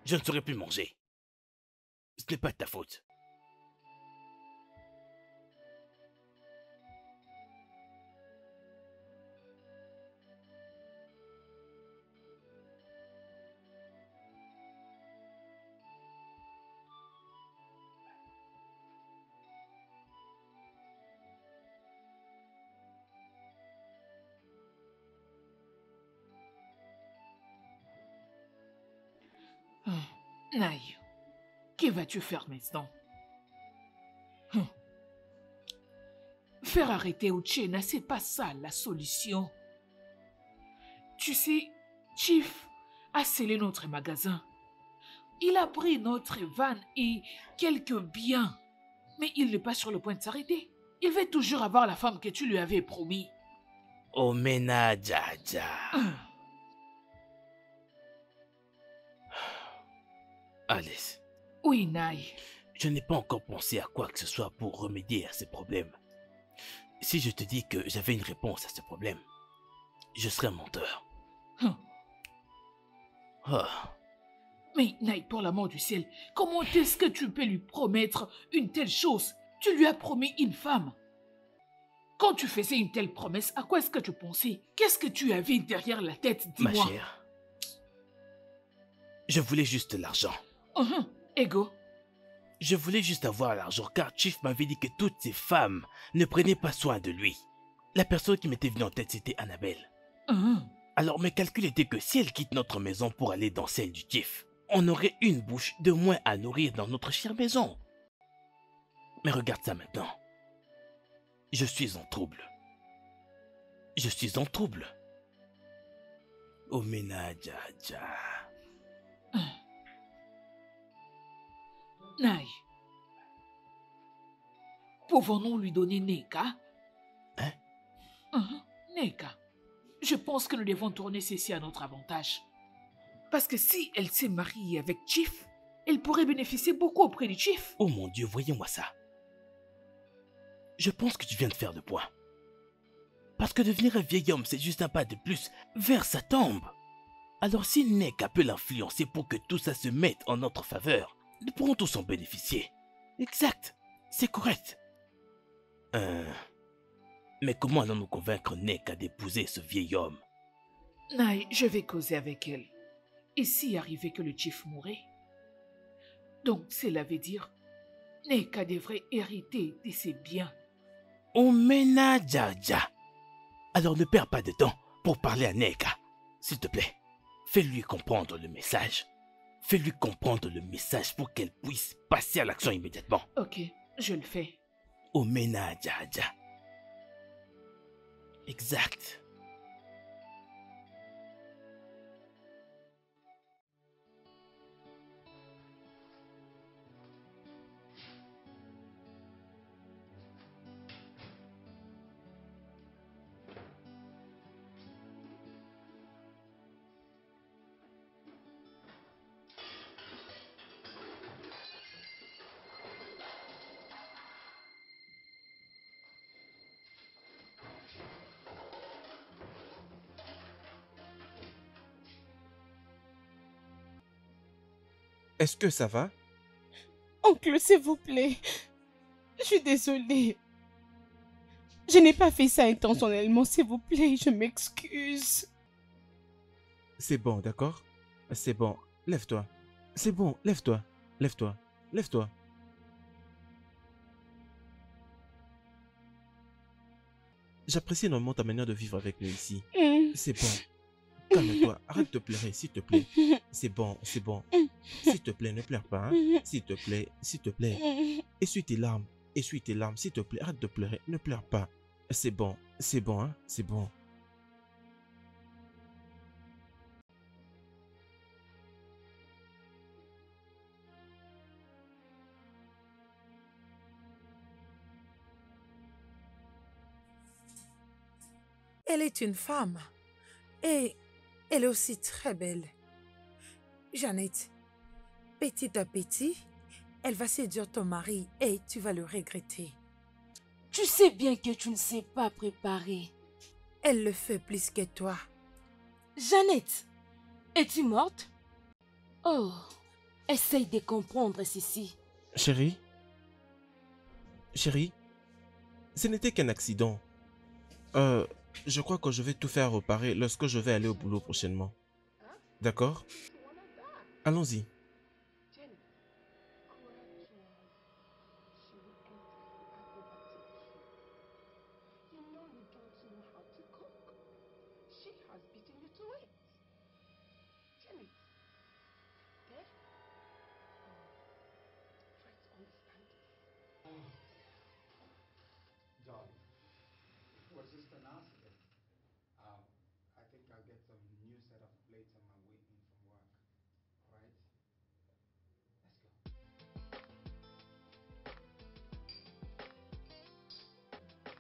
Je ne saurais plus manger. Ce n'est pas de ta faute. Naï, que vas-tu faire maintenant? Faire arrêter Uchenna, c'est pas ça la solution. Tu sais, Chief a scellé notre magasin. Il a pris notre van et quelques biens. Mais il n'est pas sur le point de s'arrêter. Il veut toujours avoir la femme que tu lui avais promis. Omena Jaja. Alice, Oui, Naï. je n'ai pas encore pensé à quoi que ce soit pour remédier à ces problèmes. Si je te dis que j'avais une réponse à ce problème, je serais un menteur. Ah, Mais Naï, pour l'amour du ciel, comment est-ce que tu peux lui promettre une telle chose? Tu lui as promis une femme. Quand tu faisais une telle promesse, à quoi est-ce que tu pensais? Qu'est-ce que tu avais derrière la tête? ma Dis-moi. chère, je voulais juste l'argent. Ego. Je voulais juste avoir l'argent car Chief m'avait dit que toutes ces femmes ne prenaient pas soin de lui. La personne qui m'était venue en tête, c'était Annabelle. Alors mes calculs étaient que si elle quitte notre maison pour aller dans celle du Chief, on aurait une bouche de moins à nourrir dans notre chère maison. Mais regarde ça maintenant. Je suis en trouble. Je suis en trouble. Omena Jaja. Naï. Pouvons-nous lui donner Neka? Neka. Je pense que nous devons tourner ceci à notre avantage. Parce que si elle s'est mariée avec Chief, elle pourrait bénéficier beaucoup auprès du Chief. Oh mon Dieu, voyez-moi ça. Je pense que tu viens de faire le point. Parce que devenir un vieil homme, c'est juste un pas de plus vers sa tombe. Alors si Neka peut l'influencer pour que tout ça se mette en notre faveur, nous pourrons tous en bénéficier. Exact, c'est correct. Mais comment allons-nous convaincre Neka d'épouser ce vieil homme? Naï, je vais causer avec elle. Et s'il arrivait que le Chief mourait? Donc cela veut dire Neka devrait hériter de ses biens. Omena Jaja. Alors ne perds pas de temps pour parler à Neka. S'il te plaît, fais-lui comprendre le message. Fais-lui comprendre le message pour qu'elle puisse passer à l'action immédiatement. Ok, je le fais. Omena Jaja. Exact. Est-ce que ça va? Oncle, s'il vous plaît. Je suis désolée. Je n'ai pas fait ça intentionnellement, s'il vous plaît. Je m'excuse. C'est bon, d'accord? C'est bon, lève-toi. C'est bon, lève-toi. Lève-toi. Lève-toi. J'apprécie énormément ta manière de vivre avec nous ici. C'est bon. Calme-toi. Arrête de pleurer, s'il te plaît. C'est bon, c'est bon. S'il te plaît, ne pleure pas. Hein? S'il te plaît, s'il te plaît. Essuie tes larmes. Essuie tes larmes, s'il te plaît. Arrête de pleurer. Ne pleure pas. C'est bon, hein? C'est bon. Elle est une femme. Et elle est aussi très belle. Jeannette, petit à petit, elle va séduire ton mari et tu vas le regretter. Tu sais bien que tu ne sais pas préparer. Elle le fait plus que toi. Jeannette, es-tu morte? Oh, essaye de comprendre ceci. Chérie? Chérie? Ce n'était qu'un accident. Je crois que je vais tout faire réparer lorsque je vais aller au boulot prochainement. D'accord? Allons-y.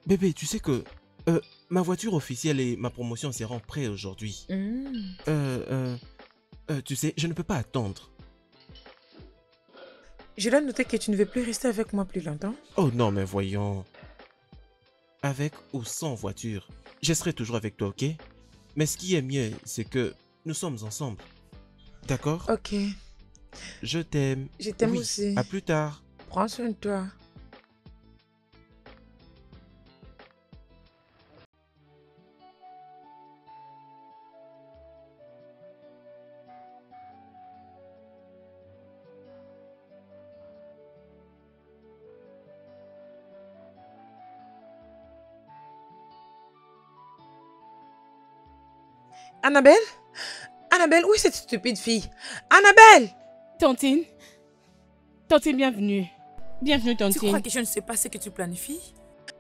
Bébé, tu sais que ma voiture officielle et ma promotion seront prêtes aujourd'hui. Tu sais, je ne peux pas attendre. Je dois noter que tu ne veux plus rester avec moi plus longtemps. Oh non, mais voyons. Avec ou sans voiture, je serai toujours avec toi, ok? Mais ce qui est mieux, c'est que nous sommes ensemble. D'accord? Ok. Je t'aime. Je t'aime Oui, aussi. à plus tard. Prends soin de toi. Annabelle? Annabelle, où est cette stupide fille? Annabelle! Tantine. Tantine, bienvenue. Bienvenue, Tu Tantine. crois que je ne sais pas ce que tu planifies?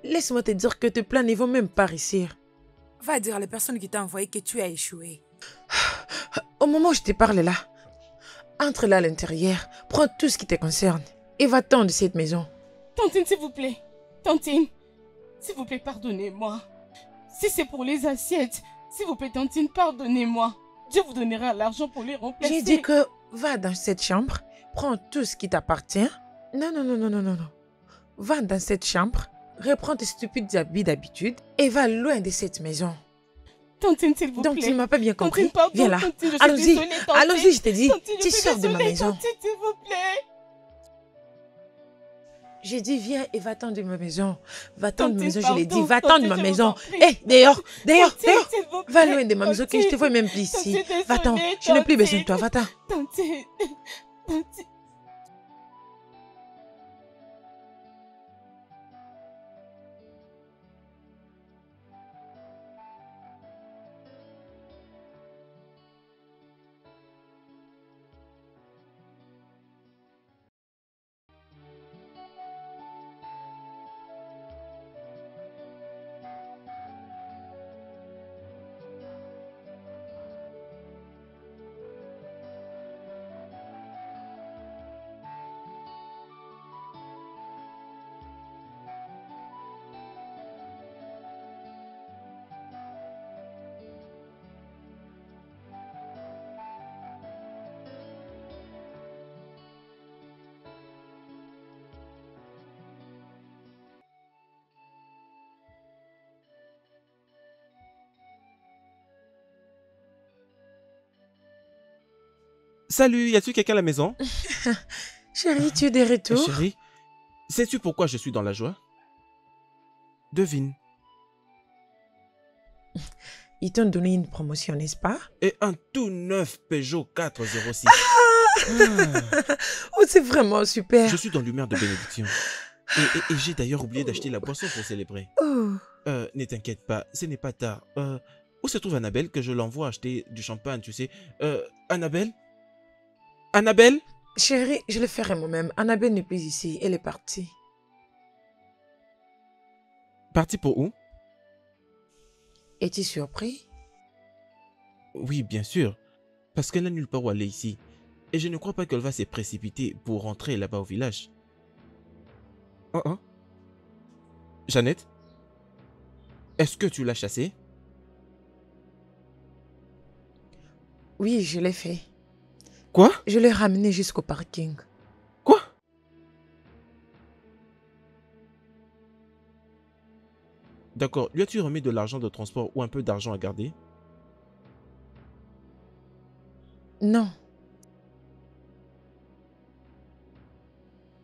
Laisse-moi te dire que tes plans ne vont même pas réussir. Va dire à la personne qui t'a envoyé que tu as échoué. Au moment où je te parle là, entre là à l'intérieur, prends tout ce qui te concerne et va-t'en de cette maison. Tantine, s'il vous plaît. Tantine, s'il vous plaît, pardonnez-moi. Si c'est pour les assiettes, s'il vous plaît, Tantine, pardonnez-moi. Dieu vous donnera l'argent pour les remplacer. J'ai dit que va dans cette chambre, prends tout ce qui t'appartient. Non. Va dans cette chambre, reprends tes stupides habits d'habitude et va loin de cette maison. Tantine, s'il vous plaît. Donc tu ne m'as pas bien compris. Tantine, pardon, Viens là. Tantine, je suis Allons-y. désolée, Tantine. Allons-y, je t'ai dit. Tantine, je Tu suis sors de ma désolée, maison. Tantine, s'il vous plaît. J'ai dit viens et va-t'en de ma maison. Va-t'en de ma Tantine, maison, je l'ai dit. pardon, Va-t'en de Tantine, ma je vous maison. en prie. Hé, dehors, dehors, Tantine, dehors. s'il vous Va plaît. loin de ma maison, que je te vois même plus ici. Tantine, Va-t'en. désolée, Je n'ai plus besoin de Tantine. toi. Va-t'en. Tantine. Tantine. Salut, y a-t-il quelqu'un à la maison? Chérie, tu es de retour? Chérie, sais-tu pourquoi je suis dans la joie? Devine. Ils t'ont donné une promotion, n'est-ce pas? Et un tout neuf Peugeot 406. Oh, c'est vraiment super. Je suis dans l'humeur de bénédiction. Et j'ai d'ailleurs oublié d'acheter la boisson pour célébrer. Oh. Ne t'inquiète pas, ce n'est pas tard. Où se trouve Annabelle que je l'envoie acheter du champagne, tu sais? Annabelle? Annabelle? Chérie, je le ferai moi-même. Annabelle n'est plus ici. Elle est partie. Partie pour où? Es-tu surpris? Oui, bien sûr. Parce qu'elle n'a nulle part où aller ici. Et je ne crois pas qu'elle va se précipiter pour rentrer là-bas au village. Oh oh. Jeannette? Est-ce que tu l'as chassée? Oui, je l'ai fait. Quoi? Je l'ai ramené jusqu'au parking. Quoi? D'accord. Lui as-tu remis de l'argent de transport ou un peu d'argent à garder? Non.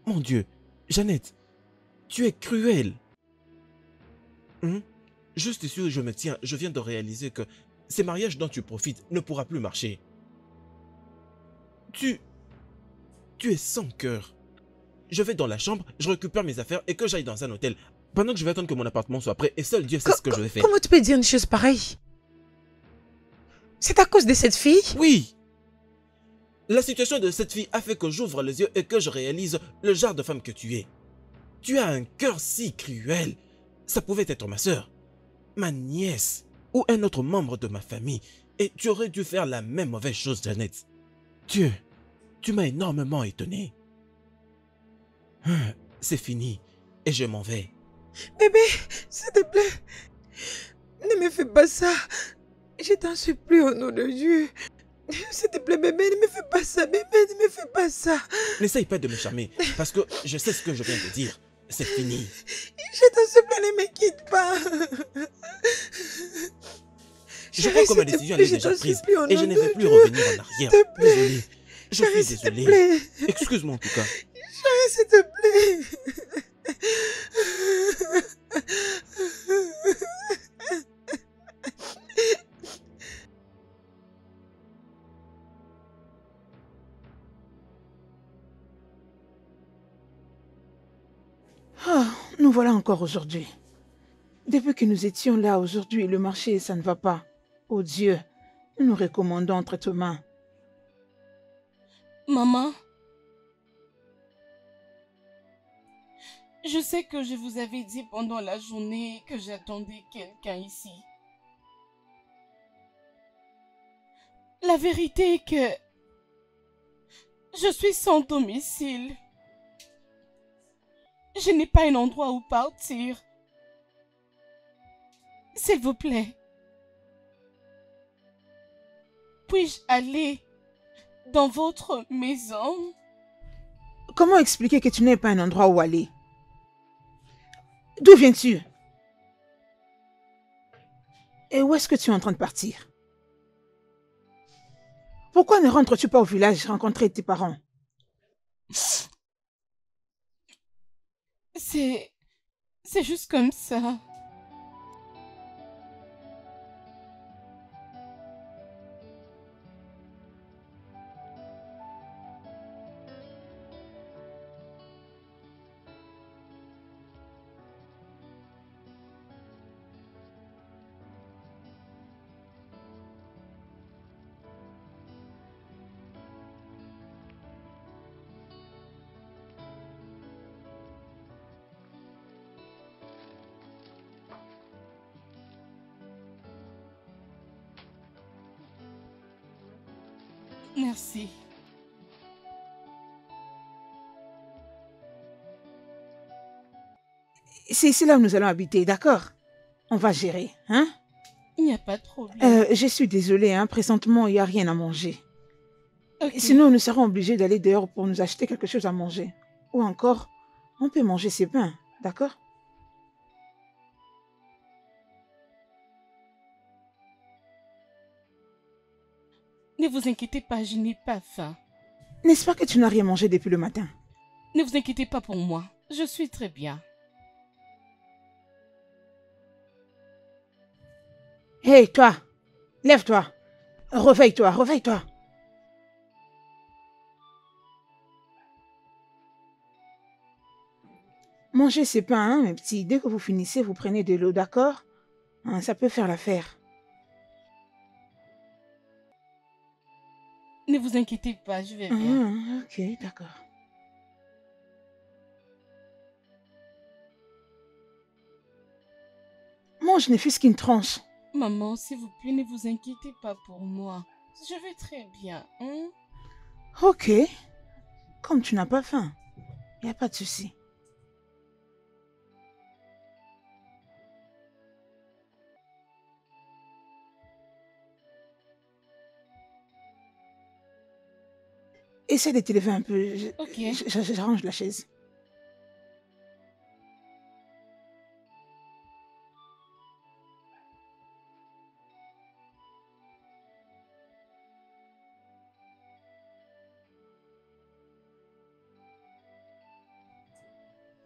Mon Dieu. Jeannette, tu es cruelle. Juste sûr, je me tiens, je viens de réaliser que ces mariages dont tu profites ne pourra plus marcher. Tu es sans cœur. Je vais dans la chambre, je récupère mes affaires et que j'aille dans un hôtel. Pendant que je vais attendre que mon appartement soit prêt et seul Dieu sait ce que je vais faire. Comment tu peux dire une chose pareille? C'est à cause de cette fille? Oui. La situation de cette fille a fait que j'ouvre les yeux et que je réalise le genre de femme que tu es. Tu as un cœur si cruel. Ça pouvait être ma sœur, ma nièce ou un autre membre de ma famille. Et tu aurais dû faire la même mauvaise chose, Jeannette. Tu m'as énormément étonné. C'est fini et je m'en vais. Bébé, s'il te plaît, ne me fais pas ça. Je t'en supplie au nom de Dieu. S'il te plaît, bébé, ne me fais pas ça. Bébé, ne me fais pas ça. N'essaye pas de me charmer parce que je sais ce que je viens de dire. C'est fini. Je t'en supplie, ne me quitte pas. Je crois que ma décision elle est déjà prise et je ne vais plus revenir en arrière. Désolé. Je suis désolé. Excuse-moi en tout cas. Chérie, s'il te plaît. Ah, nous voilà encore aujourd'hui. Depuis que nous étions là aujourd'hui, le marché, ça ne va pas. Oh Dieu, nous nous recommandons entre tes mains. Maman, je sais que je vous avais dit pendant la journée que j'attendais quelqu'un ici. La vérité est que je suis sans domicile. Je n'ai pas un endroit où partir. S'il vous plaît, puis-je aller dans votre maison? Comment expliquer que tu n'aies pas un endroit où aller? D'où viens-tu? Et où est-ce que tu es en train de partir? Pourquoi ne rentres-tu pas au village rencontrer tes parents? C'est juste comme ça. Merci. C'est ici là où nous allons habiter, d'accord? On va gérer, hein? Il n'y a pas de problème. Je suis désolée, hein, présentement, il n'y a rien à manger. Okay. Sinon, nous serons obligés d'aller dehors pour nous acheter quelque chose à manger. Ou encore, on peut manger ses pains, d'accord? Ne vous inquiétez pas, je n'ai pas faim. N'est-ce pas que tu n'as rien mangé depuis le matin? Ne vous inquiétez pas pour moi. Je suis très bien. Hé, toi! Lève-toi! Réveille-toi, réveille-toi! Mangez ce pain, hein, mes petits. Dès que vous finissez, vous prenez de l'eau, d'accord? Hein, ça peut faire l'affaire. Ne vous inquiétez pas, je vais bien. Ah, ok, d'accord. Mange, ne fût-ce qu'une tranche. Maman, s'il vous plaît, ne vous inquiétez pas pour moi. Je vais très bien, hein? Ok. Comme tu n'as pas faim, il n'y a pas de souci. Essaie de t'élever un peu. Ok. J'arrange la chaise.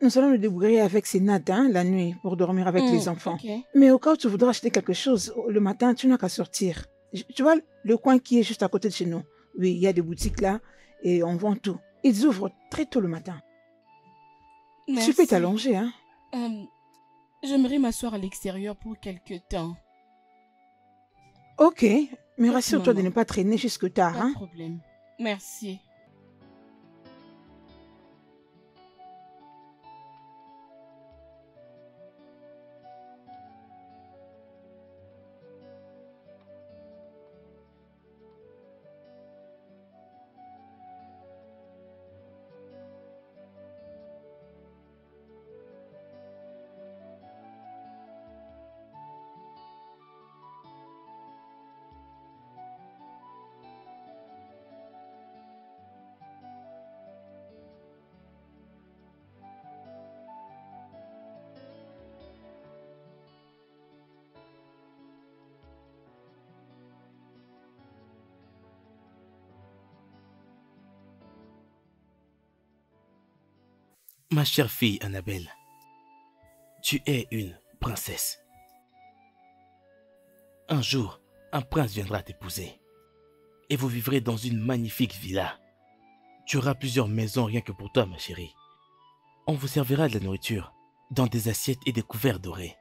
Nous allons le débrouiller avec ses nattes, hein, la nuit, pour dormir avec les enfants. Ok. Mais au cas où tu voudras acheter quelque chose, le matin, tu n'as qu'à sortir. Tu vois le coin qui est juste à côté de chez nous? Oui, il y a des boutiques là et on vend tout. Ils ouvrent très tôt le matin. Merci. Tu peux t'allonger, hein? J'aimerais m'asseoir à l'extérieur pour quelque temps. Ok, mais Ok, rassure-toi de maman. ne pas traîner jusque tard, Pas hein? de problème. Merci. Ma chère fille Annabelle, tu es une princesse. Un jour, un prince viendra t'épouser et vous vivrez dans une magnifique villa. Tu auras plusieurs maisons rien que pour toi, ma chérie. On vous servira de la nourriture dans des assiettes et des couverts dorés.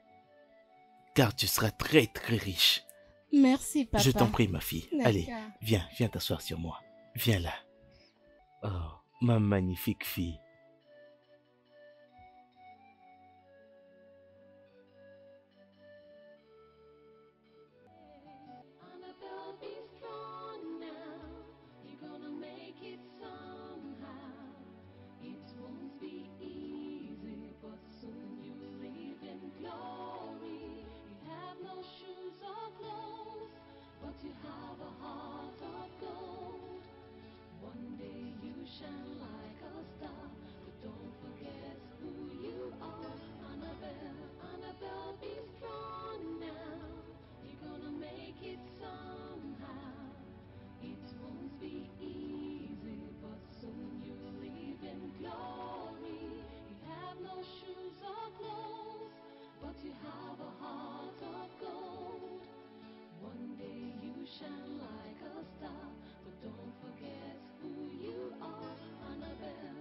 Car tu seras très très riche. Merci, papa. Je t'en prie, ma fille. Allez, D'accord. viens t'asseoir sur moi. Viens là. Oh, ma magnifique fille. Annabelle, be strong now. You're gonna make it somehow. It won't be easy, but soon you'll live in glory. You have no shoes or clothes, but you have a heart of gold. One day you shine like a star, but don't forget who you are. Annabelle, Annabelle, be strong now. You're gonna make it somehow. It won't be easy, but soon you'll live in glory. You have no shoes or clothes, but you have a heart of gold. One day you shine like a star, but don't forget who you are, Annabelle.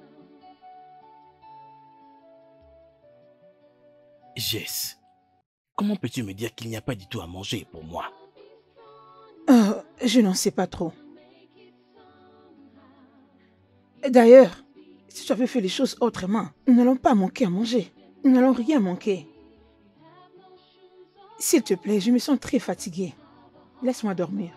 Jess, comment peux-tu me dire qu'il n'y a pas du tout à manger pour moi? Je n'en sais pas trop. D'ailleurs, si tu avais fait les choses autrement, nous n'allons pas manquer à manger. Nous n'allons rien manquer. S'il te plaît, je me sens très fatiguée. Laisse-moi dormir.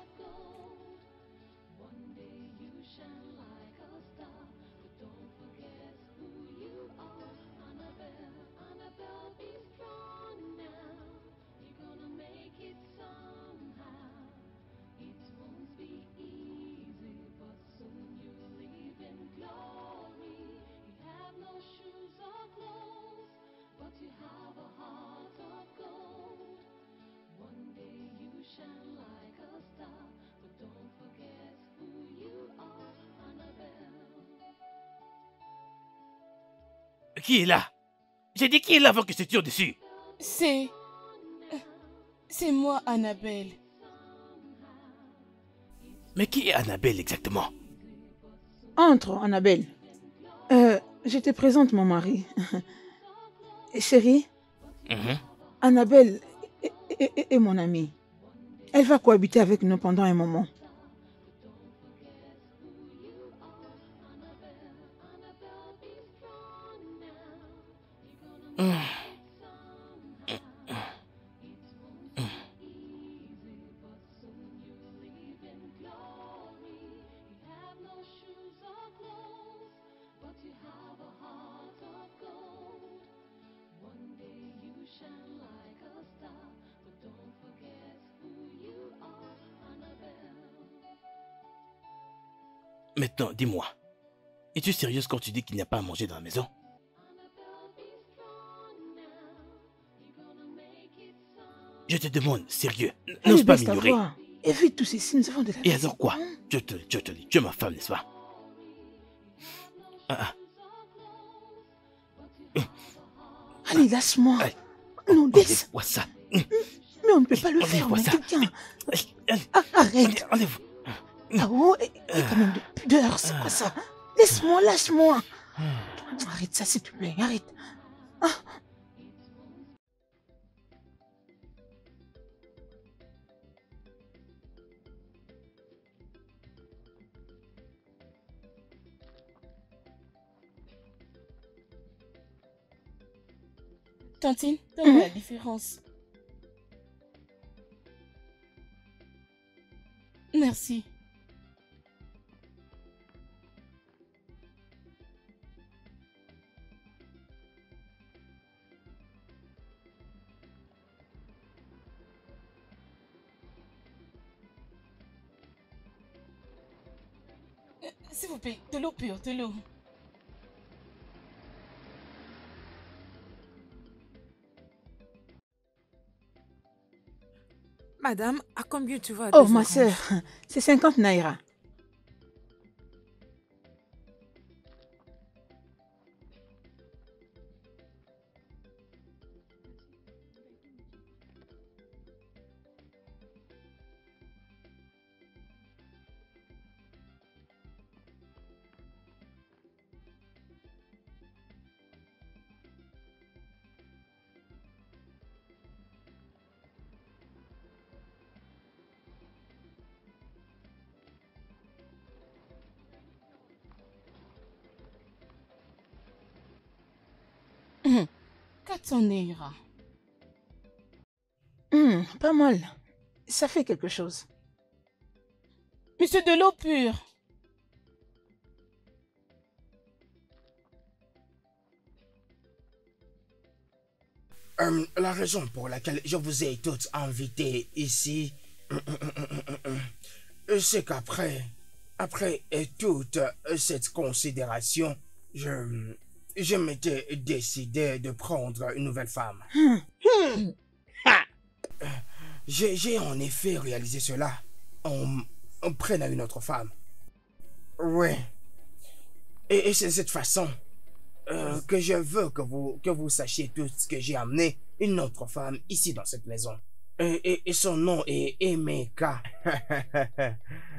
Shine like a star. Qui est là? J'ai dit qui est là avant que je te tire dessus? C'est moi, Annabelle. Mais qui est Annabelle exactement? Entre, Annabelle. Je te présente mon mari. Chérie, Annabelle est mon amie. Elle va cohabiter avec nous pendant un moment. Maintenant, dis-moi, es-tu sérieuse quand tu dis qu'il n'y a pas à manger dans la maison? Je te demande, sérieux, n'ose pas m'ignorer. Évite tout ceci, nous avons de la Et alors quoi? Je te le dis, tu es ma femme, n'est-ce pas? Allez, lâche-moi. Non, laisse. Enlève-moi ça. Mais on ne peut pas le faire, on est quelqu'un. Arrête. Enlève. Ah oh, et quand même de pudeur, c'est quoi ça? Laisse-moi, lâche-moi. Arrête ça, s'il te plaît, arrête. Tantine, donne-moi la différence. Merci. S'il vous plaît, de l'eau pure, de l'eau. Madame, à combien tu vas? Oh, ma sœur, c'est 50 naira. Hum, 400 naira. Pas mal. Ça fait quelque chose. Mais c'est de l'eau pure. La raison pour laquelle je vous ai toutes invités ici, c'est qu'après toute cette considération, je m'étais décidé de prendre une nouvelle femme. J'ai en effet réalisé cela en prenant une autre femme. Oui. Et c'est de cette façon que je veux que vous sachiez tout ce que j'ai amené une autre femme ici dans cette maison. Et son nom est Emeka.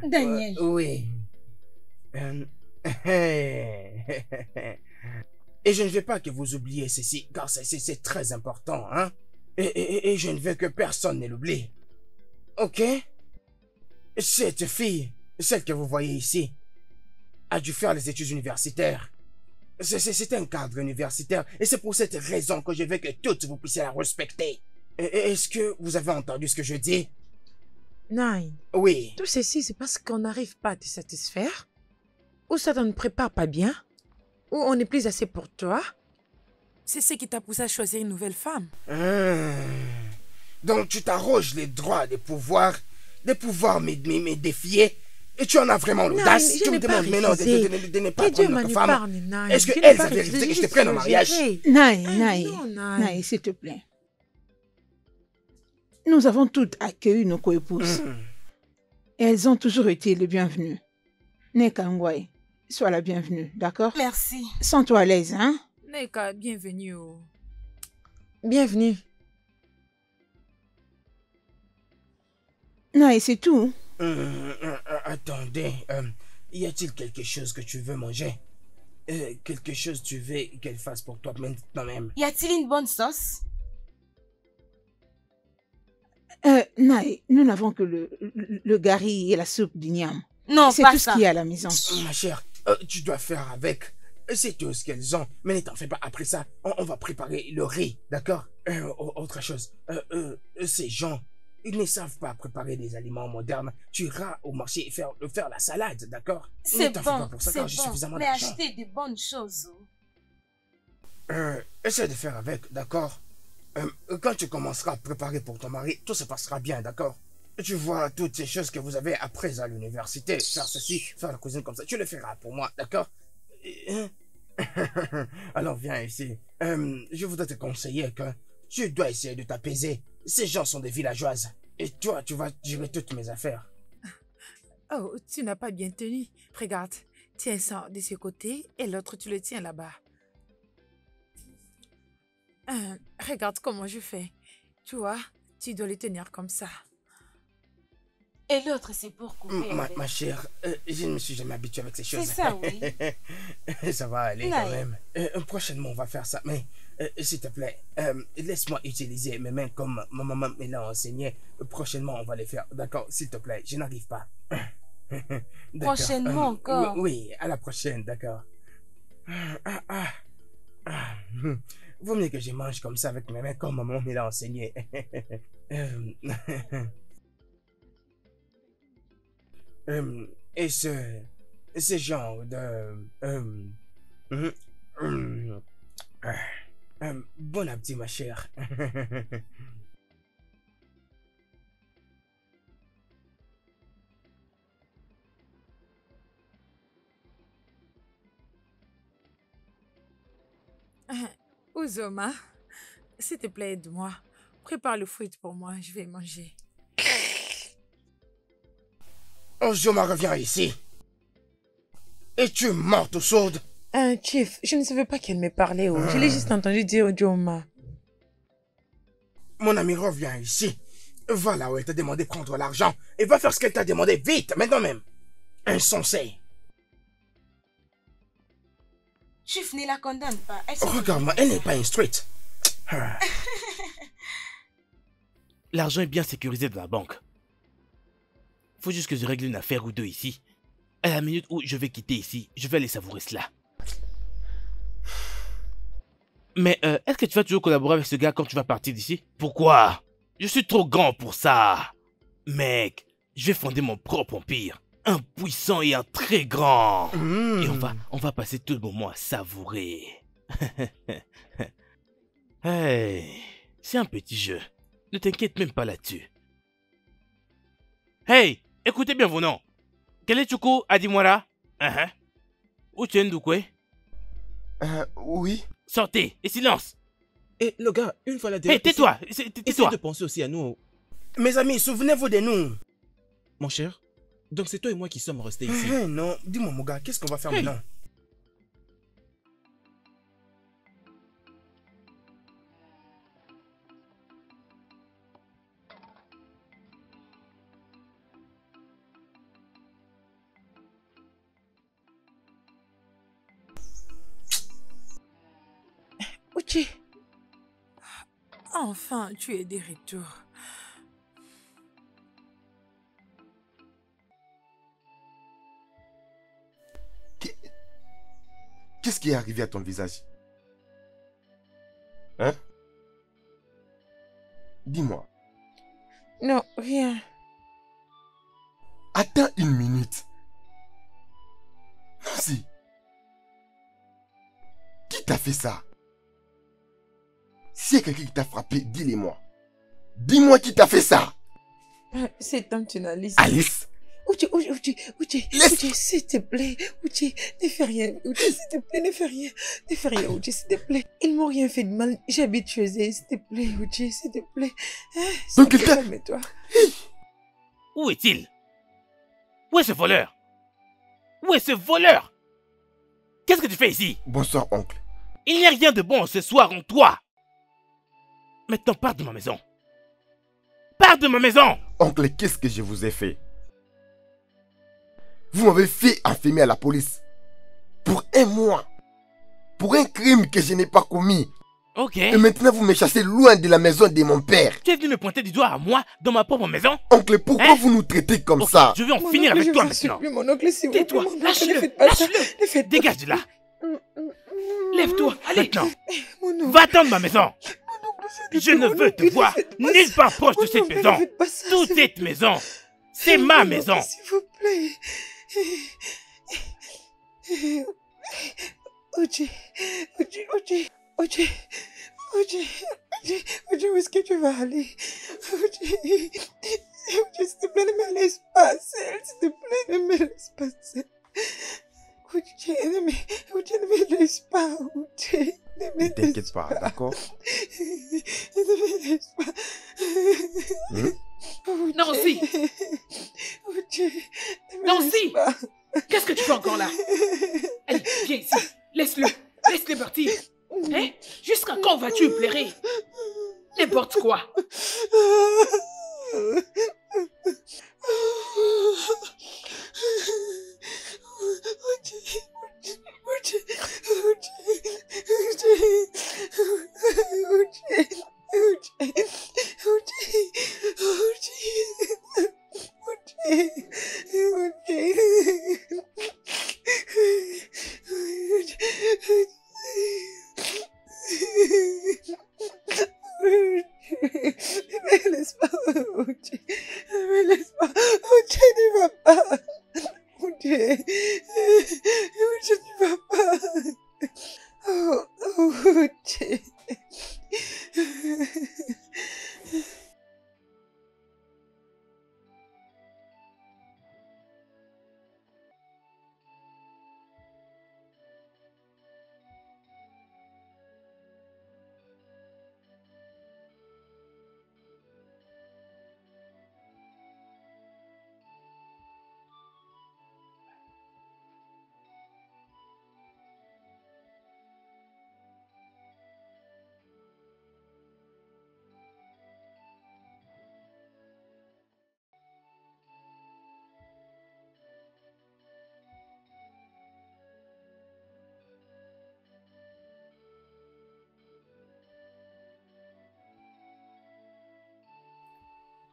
Daniel. Oui. Et je ne veux pas que vous oubliez ceci, car c'est très important, hein. Et je ne veux que personne ne l'oublie. Ok? Cette fille, celle que vous voyez ici, a dû faire les études universitaires. C'est un cadre universitaire, et c'est pour cette raison que je veux que toutes vous puissiez la respecter. Est-ce que vous avez entendu ce que je dis? Nine. Oui. Tout ceci, c'est parce qu'on n'arrive pas à te satisfaire? Ou ça ne prépare pas bien? Ou on n'est plus assez pour toi? C'est ce qui t'a poussé à choisir une nouvelle femme. Donc tu t'arroges les droits de pouvoir me défier, et tu en as vraiment l'audace. Tu me demandes maintenant de ne pas prendre notre femme. Est-ce qu'elle a vérité que je te prenne en mariage? Naï, s'il te plaît. Nous avons toutes accueilli nos coépouses. Et elles ont toujours été les bienvenues. Neka Ngwai, sois la bienvenue, d'accord? Merci. Sens-toi à l'aise, hein? Neka, bienvenue. Bienvenue. Non, et c'est tout. Attendez, y a-t-il quelque chose que tu veux manger? Quelque chose tu veux qu'elle fasse pour toi maintenant même? Y a-t-il une bonne sauce? Naï, nous n'avons que le gari et la soupe d'igname. Non, c'est pas tout ça. ce qu'il y a à la maison. Ma chère, tu dois faire avec. C'est tout ce qu'elles ont. Mais ne t'en fais pas. Après ça, on va préparer le riz, d'accord? Autre chose. Ces gens, ils ne savent pas préparer des aliments modernes. Tu iras au marché et faire la salade, d'accord? C'est Ne t'en fais pas bon, pour ça, c'est car j'ai bon. suffisamment Mais d'argent. achetez des bonnes choses. Essaie de faire avec, d'accord? Quand tu commenceras à préparer pour ton mari, tout se passera bien, d'accord? Tu vois toutes ces choses que vous avez apprises à l'université, faire ceci, faire la cuisine comme ça, tu le feras pour moi, d'accord? Alors viens ici. Je voudrais te conseiller que tu dois essayer de t'apaiser. Ces gens sont des villageoises. Et toi, tu vas gérer toutes mes affaires. Oh, tu n'as pas bien tenu. Regarde, tiens ça de ce côté et l'autre tu le tiens là-bas. Regarde comment je fais. Tu vois, tu dois le tenir comme ça. Et l'autre, c'est pour couper. Ma chère, je ne me suis jamais habitué avec ces choses. C'est ça, oui. Ça va aller Là, quand même. Prochainement, on va faire ça. Mais, s'il te plaît, laisse-moi utiliser mes mains comme ma maman me l'a enseigné. Prochainement, on va les faire. D'accord? S'il te plaît, je n'arrive pas. D'accord. Prochainement encore? Oui, à la prochaine, d'accord. Vaut mieux que je mange comme ça avec mes mains comme maman me l'a enseigné. Et ce genre de... bon appétit, ma chère. Uzoma, s'il te plaît, aide-moi. Prépare le fruit pour moi, je vais manger. Ozoma revient ici. Es-tu morte ou sourde? Chief, je ne savais pas qu'elle me parlait. Oh. Je l'ai juste entendu dire Ojoma. Mon ami revient ici. Va là où elle t'a demandé de prendre l'argent et va faire ce qu'elle t'a demandé vite, maintenant même. Insensé. Chief ne la condamne pas. Regarde-moi, elle n'est pas instruite. L'argent est bien sécurisé dans la banque. Faut juste que je règle une affaire ou deux ici. À la minute où je vais quitter ici, je vais aller savourer cela. Mais est-ce que tu vas toujours collaborer avec ce gars quand tu vas partir d'ici? Pourquoi? Je suis trop grand pour ça. Mec, je vais fonder mon propre empire. Un puissant et un très grand. Et on va passer tout le moment à savourer. Hey, c'est un petit jeu. Ne t'inquiète même pas là-dessus. Hey, écoutez bien vos noms. Kelechuku Adimwara. Uchendukwe. Oui. Sortez et silence. Et le gars, une fois la Hey, dernière... tais-toi. Essaye Tais-toi. de penser aussi à nous. Mes amis, souvenez-vous de nous. Mon cher, donc c'est toi et moi qui sommes restés ici. Non, dis-moi mon gars, qu'est-ce qu'on va faire maintenant? Uchi. Enfin, tu es de retour. Qu'est-ce qui est arrivé à ton visage? Hein? Dis-moi. Non, rien. Attends une minute. Nancy. Qui t'a fait ça? S'il y a quelqu'un qui t'a frappé, dis-le-moi. Dis-moi qui t'a fait ça. C'est tante Alice. Alice? Uchi, s'il te plaît. Uchi, ne fais rien. Uchi, s'il te plaît, ne fais rien. Ne fais rien, Uchi, s'il te plaît. Ils m'ont rien fait de mal. J'habite chez eux, s'il te plaît, Uchi, s'il te plaît. Donc quelqu'un... Calme-toi. Où est-il? Où est ce voleur? Où est ce voleur? Qu'est-ce que tu fais ici? Bonsoir, oncle. Il n'y a rien de bon ce soir en toi. Maintenant, pars de ma maison. Pars de ma maison. Oncle, qu'est-ce que je vous ai fait? Vous m'avez fait enfermer à la police. Pour 1 mois. Pour un crime que je n'ai pas commis. Ok. Et maintenant, vous me chassez loin de la maison de mon père. Tu es venu me pointer du doigt à moi dans ma propre maison? Oncle, pourquoi vous nous traitez comme ça? Je vais en finir avec toi maintenant. Mon oncle, s'il vous plaît, Tais-toi, mon oncle, ne lâche-le, faites pas ça. lâche-le. Ne faites pas Dégage de là. Lève-toi, allez. Maintenant, Mon oncle. va-t'en de ma maison. Je ne Mon veux oncle, te voir ne faites pas nulle ça. part proche de Mon cette oncle, ne maison. faites pas ça, Toute s'il cette vous- maison, c'est ma Mon maison. oncle, s'il vous plaît. Oji, où est-ce que tu vas aller? Oji, s'il te plaît, ne me laisse pas seule. S'il te plaît, ne me laisse pas seule. Oji, ne me laisse pas. Oji, ne me Ne laisse t'inquiète pas, d'accord? Ne me laisse pas. Oji. Nancy. Oji, ne me Nancy. laisse pas. Qu'est-ce que tu fais encore là? Allez, viens ici. Laisse-le. Laisse-le partir. Hein? Jusqu'à quand vas-tu pleurer? N'importe quoi. Ne me laisse pas, Oji. Ne me laisse pas. Oji, ne va pas. Oji. Oji, ne va pas. Oh, Oji.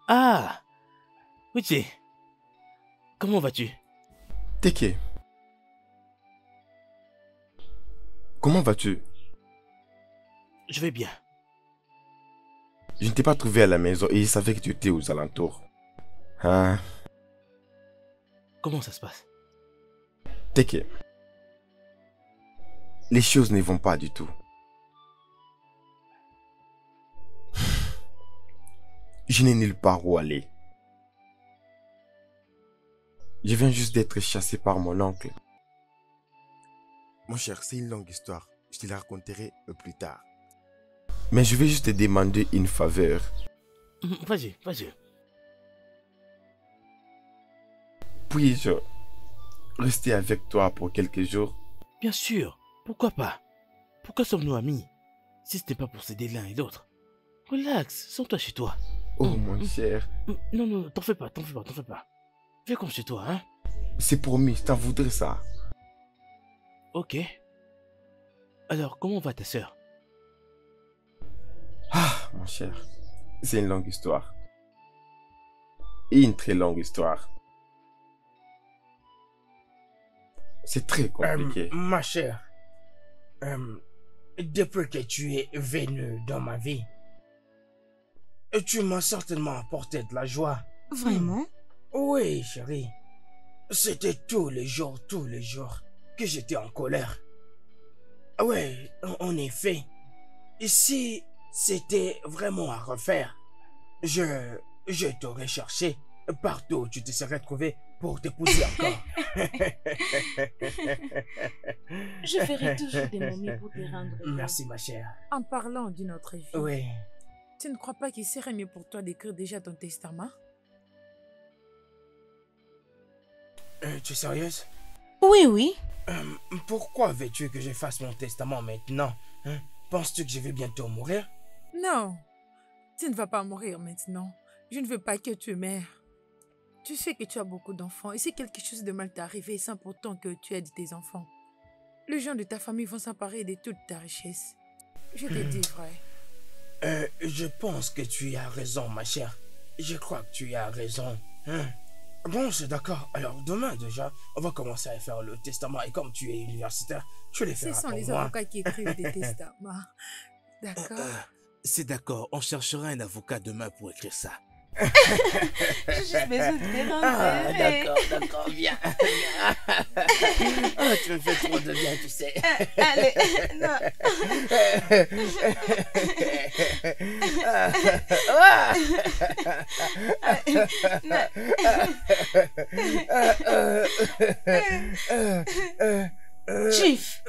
Ah, Uche, comment vas-tu? Teke. Comment vas-tu? Je vais bien. Je ne t'ai pas trouvé à la maison et je savais que tu étais aux alentours. Ah, Comment ça se passe? Teke. Les choses ne vont pas du tout. Je n'ai nulle part où aller. Je viens juste d'être chassé par mon oncle. Mon cher, c'est une longue histoire. Je te la raconterai plus tard. Mais je vais juste te demander une faveur. Vas-y, vas-y. Puis-je rester avec toi pour quelques jours? Bien sûr, pourquoi pas? Pourquoi sommes-nous amis? Si ce n'est pas pour s'aider l'un et l'autre. Relax, sens-toi chez toi. Oh mon cher. Non, non, t'en fais pas, t'en fais pas, t'en fais pas. Viens comme chez toi, hein? C'est promis, je t'en voudrais ça. Ok. Alors, comment va ta sœur? Ah, mon cher, c'est une longue histoire. Une très longue histoire. C'est très compliqué. Ma chère, depuis que tu es venu dans ma vie, tu m'as certainement apporté de la joie. Vraiment? Oui, chérie. C'était tous les jours que j'étais en colère. Oui, en effet. Si c'était vraiment à refaire, je t'aurais cherché partout où tu te serais trouvé pour t'épouser encore. Je ferai toujours de mon mieux pour te rendre heureux. Merci, ma chère. En parlant d'une autre vie, Oui. tu ne crois pas qu'il serait mieux pour toi d'écrire déjà ton testament? Tu es sérieuse? Oui, oui. Pourquoi veux-tu que je fasse mon testament maintenant, hein? Penses-tu que je vais bientôt mourir? Non, tu ne vas pas mourir maintenant. Je ne veux pas que tu meurs. Tu sais que tu as beaucoup d'enfants et si quelque chose de mal t'est arrivé sans pourtant que tu aides tes enfants, les gens de ta famille vont s'emparer de toute ta richesse. Je te dis vrai. Je pense que tu as raison, ma chère. Je crois que tu as raison. Hein? Bon, c'est d'accord. Alors, demain déjà, on va commencer à faire le testament. Et comme tu es universitaire, tu les Ce feras sont pour les moi. avocats qui écrivent des testaments. D'accord. C'est d'accord, on cherchera un avocat demain pour écrire ça. J'ai juste besoin de te Ah, rentrer. d'accord, viens. Ah, tu me fais trop de bien, tu sais. Allez, non. Chief,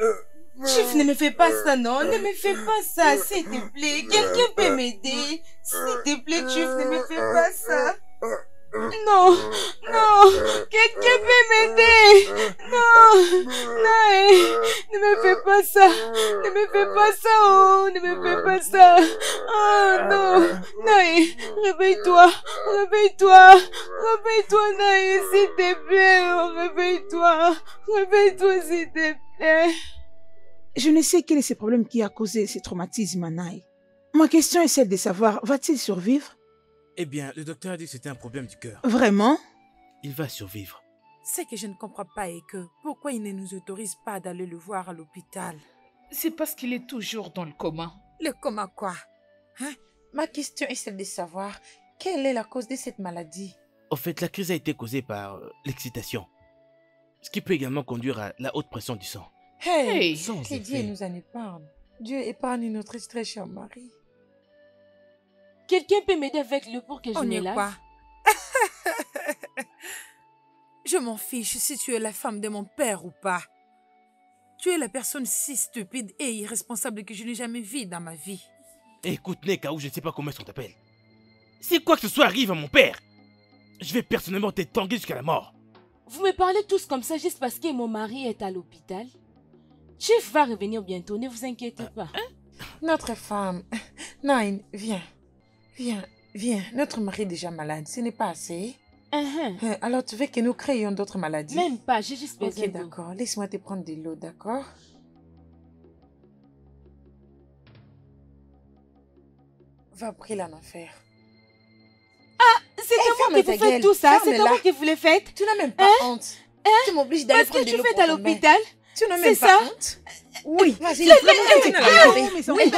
Chief, ne me fais pas ça, non, ne me fais pas ça, s'il te plaît. Quelqu'un peut m'aider. S'il te plaît, Chief, ne me fais pas ça. Non, non, quelqu'un peut m'aider. Non, non, ne me fais pas ça. Ne me fais pas ça, oh, ne me fais pas ça. Oh non, Naï, réveille-toi, réveille-toi, réveille-toi, Naï, s'il te plaît, oh, réveille-toi, réveille-toi, s'il te plaît. Je ne sais quel est ce problème qui a causé ce traumatisme à Naï. Ma question est celle de savoir, va-t-il survivre? Eh bien, le docteur a dit que c'était un problème du cœur. Vraiment? Il va survivre. Ce que je ne comprends pas est que pourquoi il ne nous autorise pas d'aller le voir à l'hôpital? C'est parce qu'il est toujours dans le coma. Le coma quoi? Hein? Ma question est celle de savoir quelle est la cause de cette maladie. Au fait, la crise a été causée par l'excitation. Ce qui peut également conduire à la haute pression du sang. Hey! Sans Que effet. Dieu nous en épargne. Dieu épargne notre très cher mari. Quelqu'un peut m'aider avec le pour que je On me n'est lave? pas. Je m'en fiche si tu es la femme de mon père ou pas. Tu es la personne si stupide et irresponsable que je n'ai jamais vue dans ma vie. Écoute, Neka, ou je ne sais pas comment est-ce qu'on t'appelle. Si quoi que ce soit arrive à mon père, je vais personnellement t'étanguer jusqu'à la mort. Vous me parlez tous comme ça juste parce que mon mari est à l'hôpital? Chief va revenir bientôt, ne vous inquiétez pas. Notre femme. Nain, viens. Viens, viens. Notre mari est déjà malade. Ce n'est pas assez. Alors tu veux que nous créions d'autres maladies? Même pas, j'ai juste besoin Ok, d'eau. d'accord. Laisse-moi te prendre de l'eau, d'accord? Va briller en enfer. C'est à moi ferme que ta vous faites gueule, tout ça, c'est à ferme-la. moi que vous le faites. Tu n'as même pas honte. Tu m'obliges d'aller Qu'est-ce prendre que de tu l'eau fais pour à ta mère. l'hôpital? Tu n'as C'est même ça? pas honte? Oui, vas-y, vraiment, continue à la laver. Oui,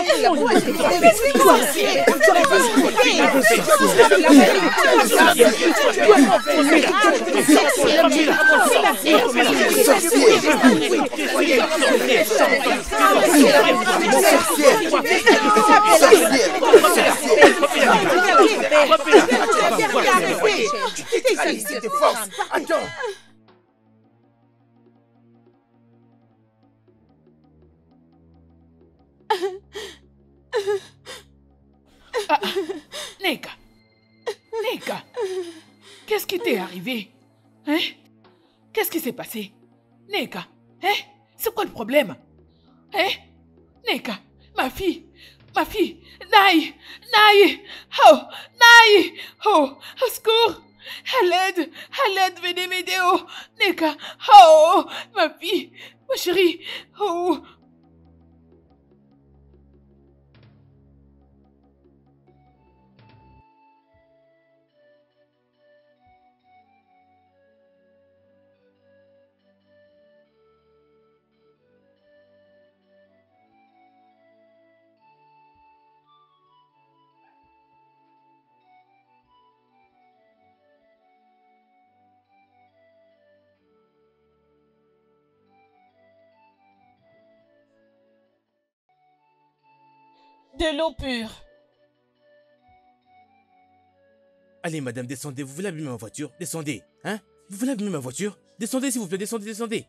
Allez, te force. Attends. Neka, Neka, qu'est-ce qui t'est arrivé? Hein? Qu'est-ce qui s'est passé? Neka, hein? C'est quoi le problème? Hein? Neka, ma fille, Naï, oh, Naï, oh, au secours, à l'aide, venez m'aider, oh, Neka, oh, ma fille, ma chérie, oh. De l'eau pure. Allez, madame, descendez. Vous voulez abîmer ma voiture? Descendez. Hein? Vous voulez abîmer ma voiture? Descendez, s'il vous plaît. Descendez.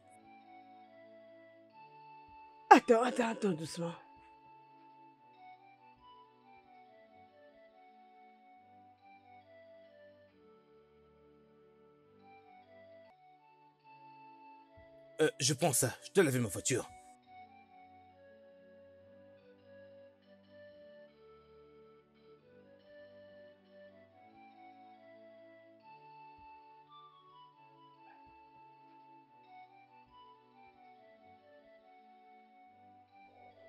Attends, doucement. Je prends ça. Je dois laver ma voiture.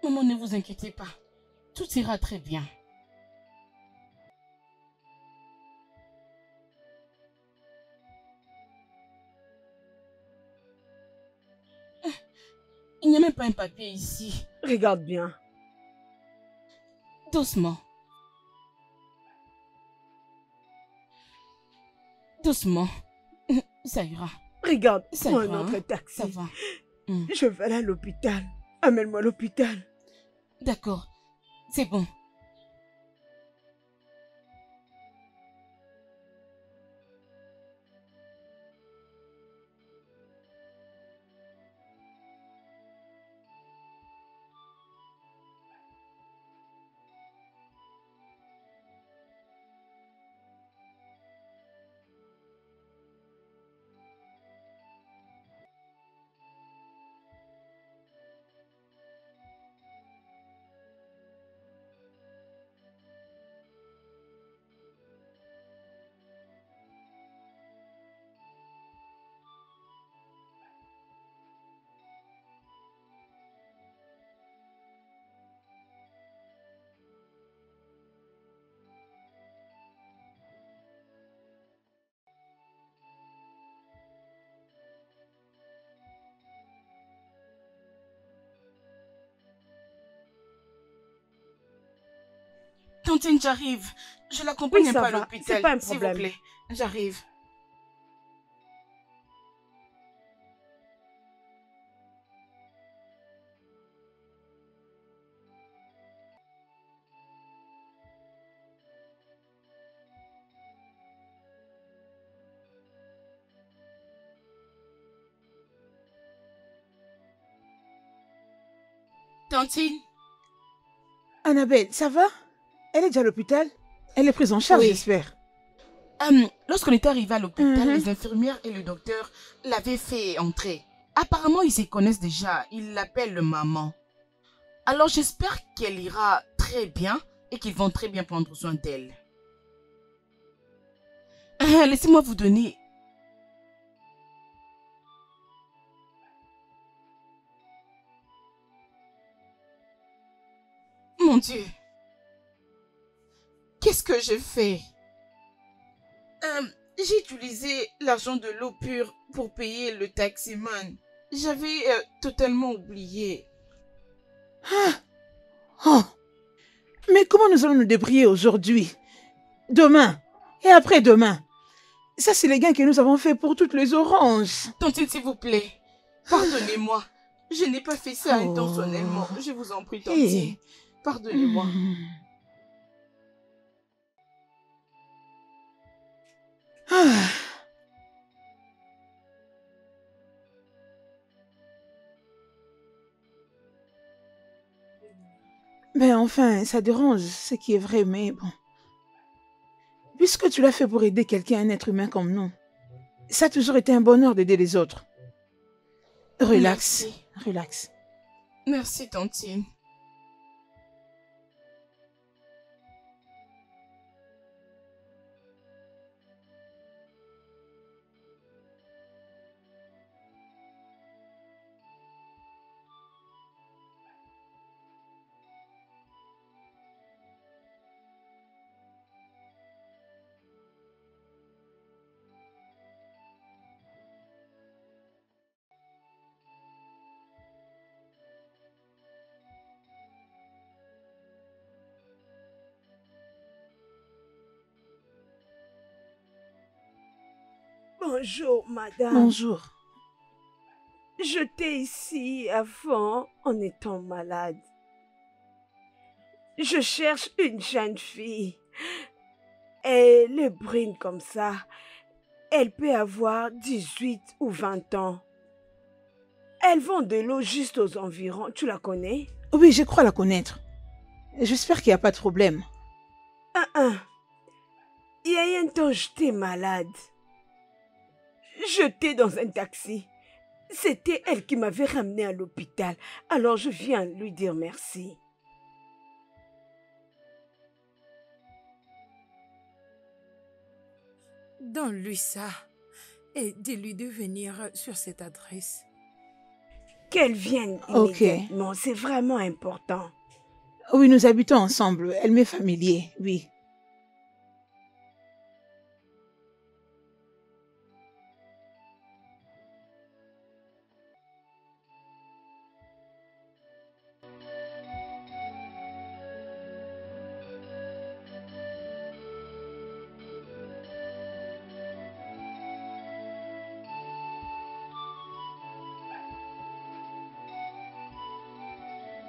Maman, ne vous inquiétez pas. Tout ira très bien. Il n'y a même pas un papier ici. Regarde bien. Doucement. Doucement. Ça ira. Regarde, Ça prends ira, un autre hein. taxi. Ça va. Je vais aller à l'hôpital. Amène-moi à l'hôpital. D'accord. C'est bon. Tantine, j'arrive. Je l'accompagne Oui, ça pas à va. l'hôpital. C'est pas un s'il vous problème. plaît. J'arrive. Tantine, Annabelle, ça va? Elle est déjà à l'hôpital? Elle est prise en charge, Oui. j'espère. lorsqu'on était arrivé à l'hôpital, Mhm. les infirmières et le docteur l'avaient fait entrer. Apparemment, ils se connaissent déjà. Ils l'appellent maman. Alors, j'espère qu'elle ira très bien et qu'ils vont très bien prendre soin d'elle. Laissez-moi vous donner... Mon Dieu. Qu'est-ce que j'ai fait? J'ai utilisé l'argent de l'eau pure pour payer le taximan. J'avais totalement oublié. Oh. Mais comment nous allons nous débrouiller aujourd'hui? Demain et après-demain? Ça, c'est les gains que nous avons fait pour toutes les oranges. Tantine, s'il vous plaît, pardonnez-moi. Je n'ai pas fait ça intentionnellement. Je vous en prie, Tantine. Pardonnez-moi. Ah. Ben enfin, ça dérange, ce qui est vrai, mais bon. Puisque tu l'as fait pour aider quelqu'un, un être humain comme nous, ça a toujours été un bonheur d'aider les autres. Relax, Merci. relax. Merci, Tantine. Bonjour, madame. Bonjour. J'étais ici avant en étant malade. Je cherche une jeune fille. Elle est brune comme ça. Elle peut avoir 18 ou 20 ans. Elle vend de l'eau juste aux environs. Tu la connais? Oui, je crois la connaître. J'espère qu'il n'y a pas de problème. Il y a un temps, j'étais malade. J'étais dans un taxi. C'était elle qui m'avait ramené à l'hôpital. Alors je viens lui dire merci. Donne-lui ça et dis-lui de venir sur cette adresse. Qu'elle vienne Ok. immédiatement, c'est vraiment important. Oui, nous habitons ensemble. Elle m'est familier, oui.